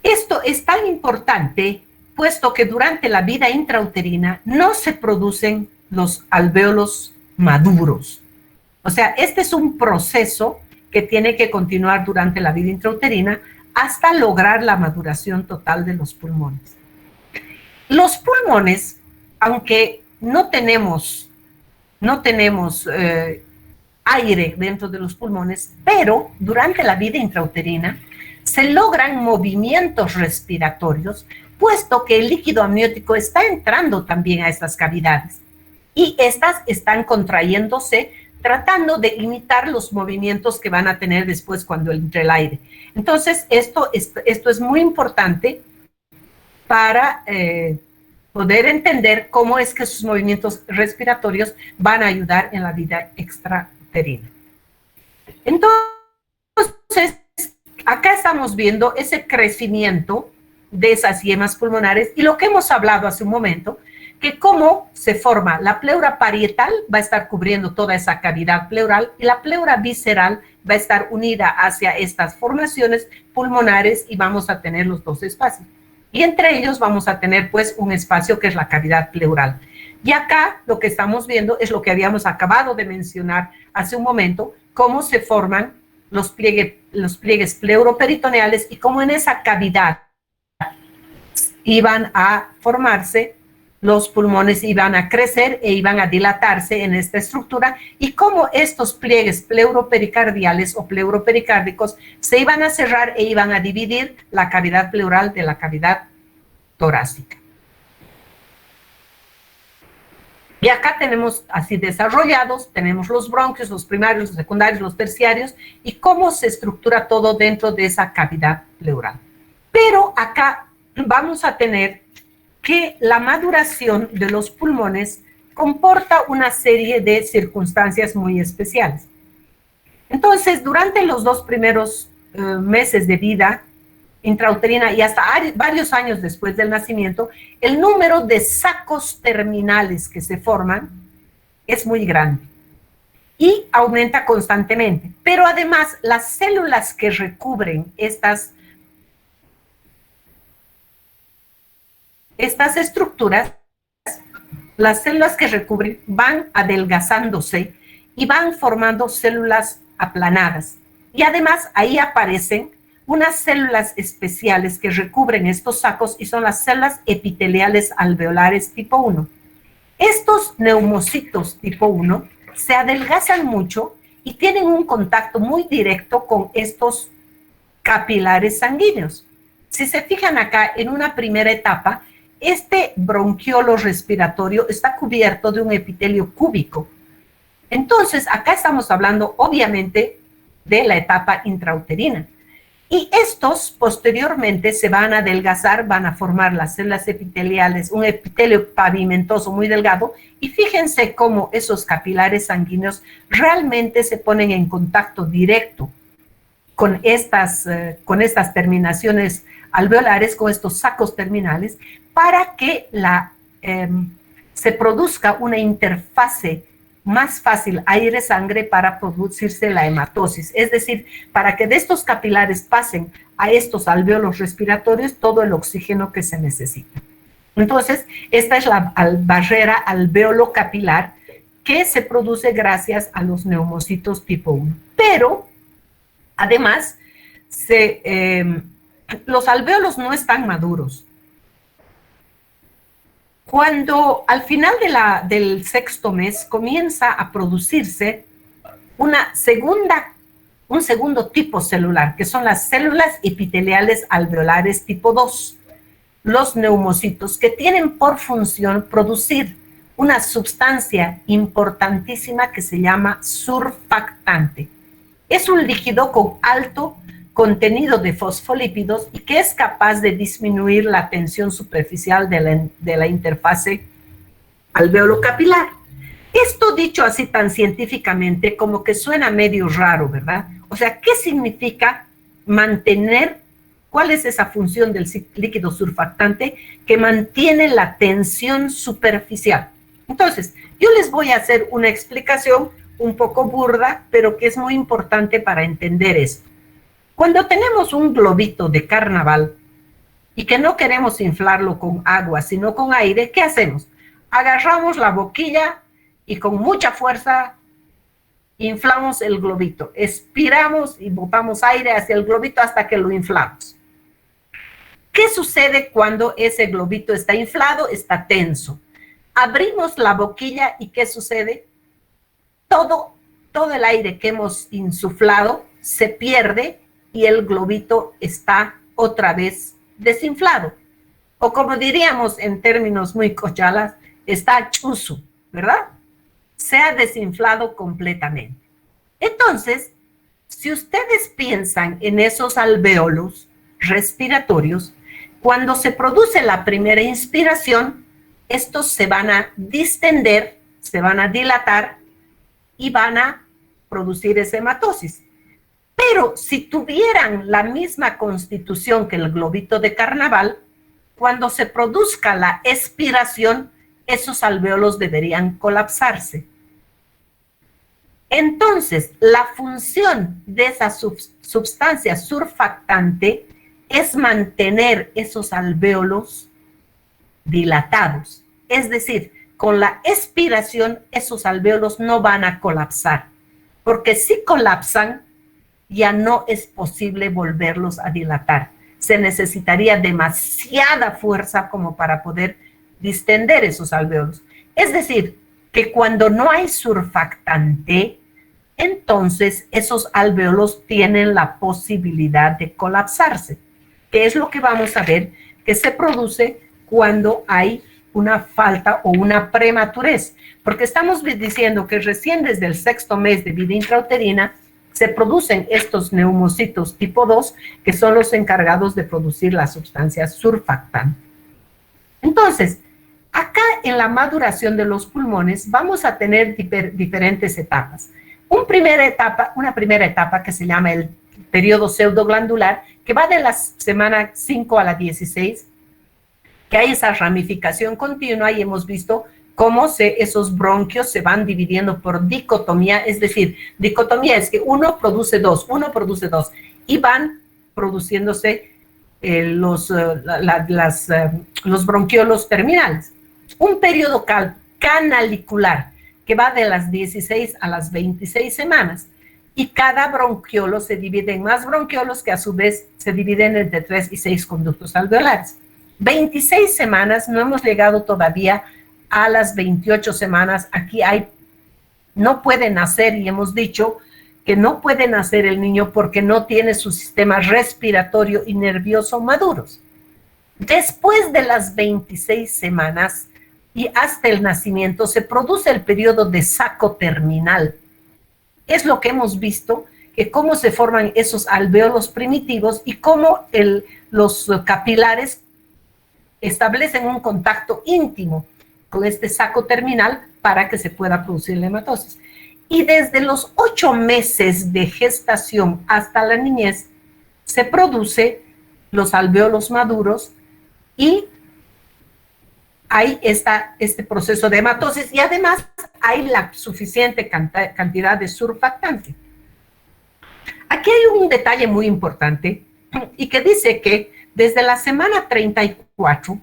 esto es tan importante puesto que durante la vida intrauterina no se producen los alvéolos maduros. O sea, este es un proceso que tiene que continuar durante la vida intrauterina hasta lograr la maduración total de los pulmones. Los pulmones, aunque no tenemos aire dentro de los pulmones, pero durante la vida intrauterina se logran movimientos respiratorios, puesto que el líquido amniótico está entrando también a estas cavidades y estas están contrayéndose, tratando de imitar los movimientos que van a tener después cuando entre el aire. Entonces, esto es muy importante para poder entender cómo es que sus movimientos respiratorios van a ayudar en la vida extrauterina. Entonces, acá estamos viendo ese crecimiento de esas yemas pulmonares y lo que hemos hablado hace un momento, que cómo se forma la pleura parietal, va a estar cubriendo toda esa cavidad pleural, y la pleura visceral va a estar unida hacia estas formaciones pulmonares y vamos a tener los dos espacios. Y entre ellos vamos a tener pues un espacio que es la cavidad pleural. Y acá lo que estamos viendo es lo que habíamos acabado de mencionar hace un momento, cómo se forman los pliegues pleuroperitoneales y cómo en esa cavidad iban a formarse los pulmones, iban a crecer e iban a dilatarse en esta estructura y cómo estos pliegues pleuropericardiales o pleuropericárdicos se iban a cerrar e iban a dividir la cavidad pleural de la cavidad torácica. Y acá tenemos así desarrollados, tenemos los bronquios, los primarios, los secundarios, los terciarios y cómo se estructura todo dentro de esa cavidad pleural. Pero acá vamos a tener que la maduración de los pulmones comporta una serie de circunstancias muy especiales. Entonces, durante los 2 primeros meses de vida intrauterina y hasta varios años después del nacimiento, el número de sacos terminales que se forman es muy grande y aumenta constantemente. Pero además, las células que recubren estas estructuras, las células que recubren van adelgazándose y van formando células aplanadas. Y además ahí aparecen unas células especiales que recubren estos sacos y son las células epiteliales alveolares tipo 1. Estos neumocitos tipo 1 se adelgazan mucho y tienen un contacto muy directo con estos capilares sanguíneos. Si se fijan acá en una primera etapa, este bronquiolo respiratorio está cubierto de un epitelio cúbico. Entonces, acá estamos hablando, obviamente, de la etapa intrauterina. Y estos, posteriormente, se van a adelgazar, van a formar las células epiteliales, un epitelio pavimentoso muy delgado, y fíjense cómo esos capilares sanguíneos realmente se ponen en contacto directo con estas terminaciones alveolares, con estos sacos terminales, para que se produzca una interfase más fácil aire-sangre para producirse la hematosis. Es decir, para que de estos capilares pasen a estos alvéolos respiratorios todo el oxígeno que se necesita. Entonces, esta es la barrera alvéolo capilar que se produce gracias a los neumocitos tipo 1. Pero, además, los alvéolos no están maduros. Cuando al final del 6º mes comienza a producirse un segundo tipo celular, que son las células epiteliales alveolares tipo 2, los neumocitos, que tienen por función producir una sustancia importantísima que se llama surfactante. Es un líquido con alto contenido de fosfolípidos y que es capaz de disminuir la tensión superficial de la interfase alveolo capilar. Esto dicho así tan científicamente como que suena medio raro, ¿verdad? O sea, ¿qué significa mantener? ¿Cuál es esa función del líquido surfactante que mantiene la tensión superficial? Entonces, yo les voy a hacer una explicación un poco burda, pero que es muy importante para entender esto. Cuando tenemos un globito de carnaval y que no queremos inflarlo con agua, sino con aire, ¿qué hacemos? Agarramos la boquilla y con mucha fuerza inflamos el globito. Expiramos y botamos aire hacia el globito hasta que lo inflamos. ¿Qué sucede cuando ese globito está inflado, está tenso? Abrimos la boquilla y ¿qué sucede? Todo el aire que hemos insuflado se pierde y el globito está otra vez desinflado. O como diríamos en términos muy cochalas, está chuzo, ¿verdad? Se ha desinflado completamente. Entonces, si ustedes piensan en esos alvéolos respiratorios, cuando se produce la primera inspiración, estos se van a distender, se van a dilatar y van a producir esa hematosis. Pero si tuvieran la misma constitución que el globito de carnaval, cuando se produzca la expiración, esos alvéolos deberían colapsarse. Entonces, la función de esa sustancia surfactante es mantener esos alvéolos dilatados. Es decir, con la expiración, esos alvéolos no van a colapsar, porque si colapsan, ya no es posible volverlos a dilatar. Se necesitaría demasiada fuerza como para poder distender esos alvéolos. Es decir, que cuando no hay surfactante, entonces esos alvéolos tienen la posibilidad de colapsarse, que es lo que vamos a ver que se produce cuando hay una falta o una prematurez, porque estamos diciendo que recién desde el 6º mes de vida intrauterina se producen estos neumocitos tipo 2, que son los encargados de producir la sustancia surfactante. Entonces, acá en la maduración de los pulmones vamos a tener diferentes etapas. Una primera etapa que se llama el periodo pseudoglandular, que va de la semana 5 a la 16, que hay esa ramificación continua y hemos visto cómo esos bronquios se van dividiendo por dicotomía, es decir, dicotomía es que uno produce dos, y van produciéndose los bronquiolos terminales. Un periodo canalicular, que va de las 16 a las 26 semanas, y cada bronquiolo se divide en más bronquiolos que a su vez se dividen entre 3 y 6 conductos alveolares. 26 semanas, no hemos llegado todavía a las 28 semanas, aquí no puede nacer, y hemos dicho que no puede nacer el niño porque no tiene su sistema respiratorio y nervioso maduros. Después de las 26 semanas y hasta el nacimiento se produce el periodo de saco terminal. Es lo que hemos visto, que cómo se forman esos alvéolos primitivos y cómo los capilares establecen un contacto íntimo con este saco terminal para que se pueda producir la hematosis. Y desde los 8 meses de gestación hasta la niñez se produce los alvéolos maduros y hay este proceso de hematosis y además hay la suficiente cantidad de surfactante. Aquí hay un detalle muy importante y que dice que desde la semana 34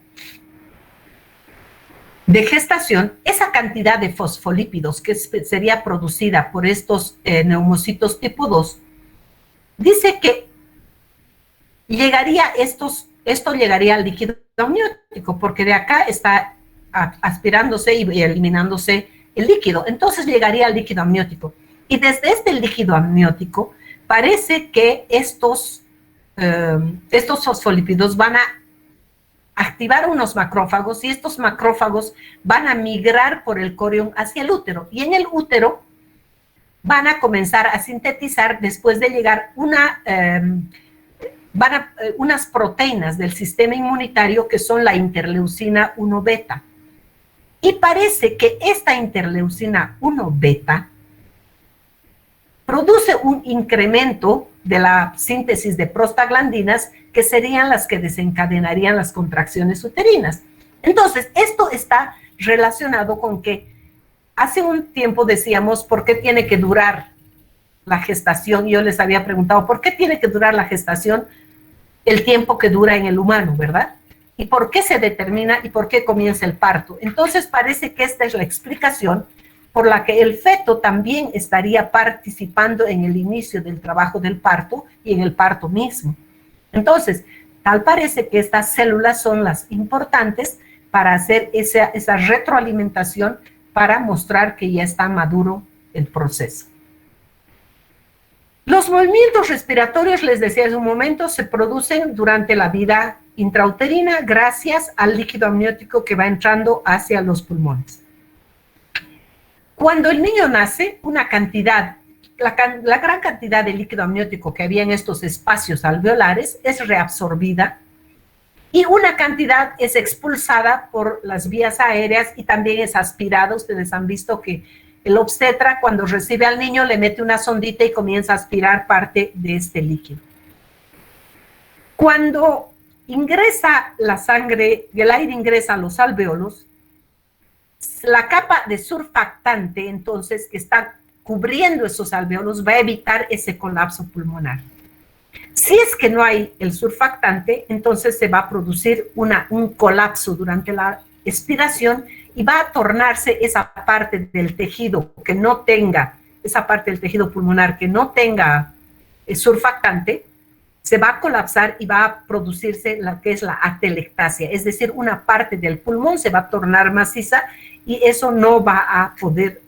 de gestación, esa cantidad de fosfolípidos que sería producida por estos neumocitos tipo 2, dice que esto llegaría al líquido amniótico, porque de acá está aspirándose y eliminándose el líquido, entonces llegaría al líquido amniótico. Y desde este líquido amniótico parece que estos fosfolípidos van a activar unos macrófagos y estos macrófagos van a migrar por el corión hacia el útero. Y en el útero van a comenzar a sintetizar después de llegar unas proteínas del sistema inmunitario que son la interleucina 1 beta. Y parece que esta interleucina 1 beta produce un incremento de la síntesis de prostaglandinas que serían las que desencadenarían las contracciones uterinas. Entonces, esto está relacionado con que hace un tiempo decíamos, ¿por qué tiene que durar la gestación? Yo les había preguntado, ¿por qué tiene que durar la gestación el tiempo que dura en el humano, verdad? ¿Y por qué se determina y por qué comienza el parto? Entonces parece que esta es la explicación por la que el feto también estaría participando en el inicio del trabajo del parto y en el parto mismo. Entonces, tal parece que estas células son las importantes para hacer esa retroalimentación para mostrar que ya está maduro el proceso. Los movimientos respiratorios, les decía hace un momento, se producen durante la vida intrauterina gracias al líquido amniótico que va entrando hacia los pulmones. Cuando el niño nace, la gran cantidad de líquido amniótico que había en estos espacios alveolares es reabsorbida y una cantidad es expulsada por las vías aéreas y también es aspirada. Ustedes han visto que el obstetra, cuando recibe al niño, le mete una sondita y comienza a aspirar parte de este líquido. Cuando ingresa la sangre, el aire ingresa a los alvéolos, la capa de surfactante, entonces, que está cubriendo esos alvéolos, va a evitar ese colapso pulmonar. Si es que no hay el surfactante, entonces se va a producir un colapso durante la expiración y va a tornarse esa parte del tejido que no tenga, esa parte del tejido pulmonar que no tenga surfactante, se va a colapsar y va a producirse lo que es la atelectasia, es decir, una parte del pulmón se va a tornar maciza y eso no va a poder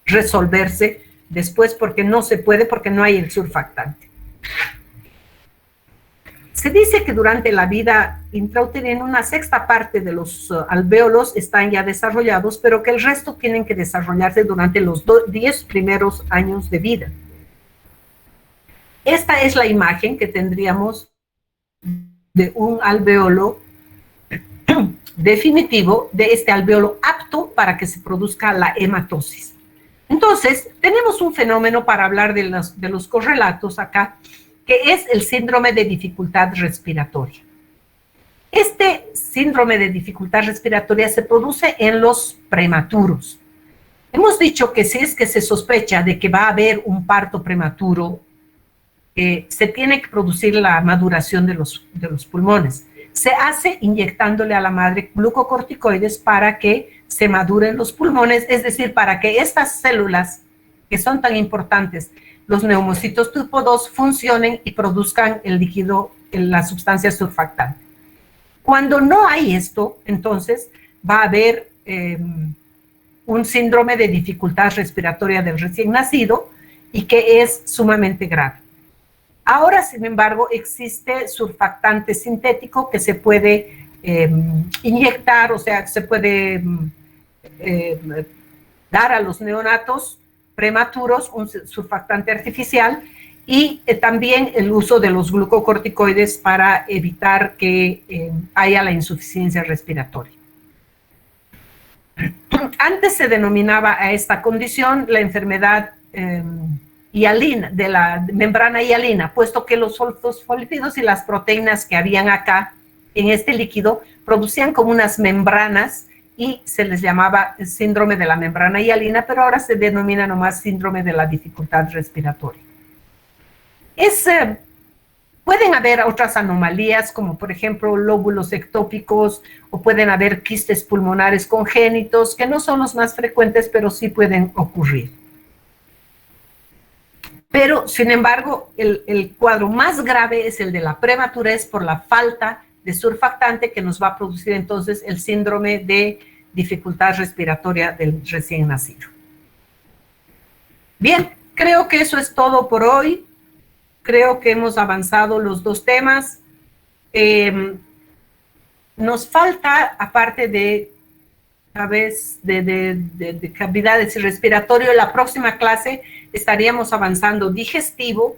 resolverse después porque no se puede, porque no hay el surfactante. Se dice que durante la vida intrauterina una sexta parte de los alvéolos están ya desarrollados, pero que el resto tienen que desarrollarse durante los 10 primeros años de vida. Esta es la imagen que tendríamos de un alvéolo definitivo, de este alvéolo apto para que se produzca la hematosis. Entonces, tenemos un fenómeno para hablar de los correlatos acá, que es el síndrome de dificultad respiratoria. Este síndrome de dificultad respiratoria se produce en los prematuros. Hemos dicho que si es que se sospecha de que va a haber un parto prematuro, se tiene que producir la maduración de los pulmones. Se hace inyectándole a la madre glucocorticoides para que se maduren los pulmones, es decir, para que estas células que son tan importantes, los neumocitos tipo 2, funcionen y produzcan el líquido, la sustancia surfactante. Cuando no hay esto, entonces va a haber un síndrome de dificultad respiratoria del recién nacido y que es sumamente grave. Ahora, sin embargo, existe surfactante sintético que se puede inyectar, o sea, se puede dar a los neonatos prematuros un surfactante artificial y también el uso de los glucocorticoides para evitar que haya la insuficiencia respiratoria. Antes se denominaba a esta condición la enfermedad hialina, de la membrana hialina, puesto que los fosfolípidos y las proteínas que habían acá en este líquido producían como unas membranas y se les llamaba el síndrome de la membrana hialina, pero ahora se denomina nomás síndrome de la dificultad respiratoria. Pueden haber otras anomalías, como por ejemplo lóbulos ectópicos, o pueden haber quistes pulmonares congénitos, que no son los más frecuentes, pero sí pueden ocurrir. Pero, sin embargo, el cuadro más grave es el de la prematurez por la falta de surfactante que nos va a producir entonces el síndrome de dificultad respiratoria del recién nacido. Bien, creo que eso es todo por hoy. Creo que hemos avanzado los dos temas. Nos falta, aparte de vez de cavidades y respiratorio. La próxima clase estaríamos avanzando digestivo,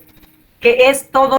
que es todo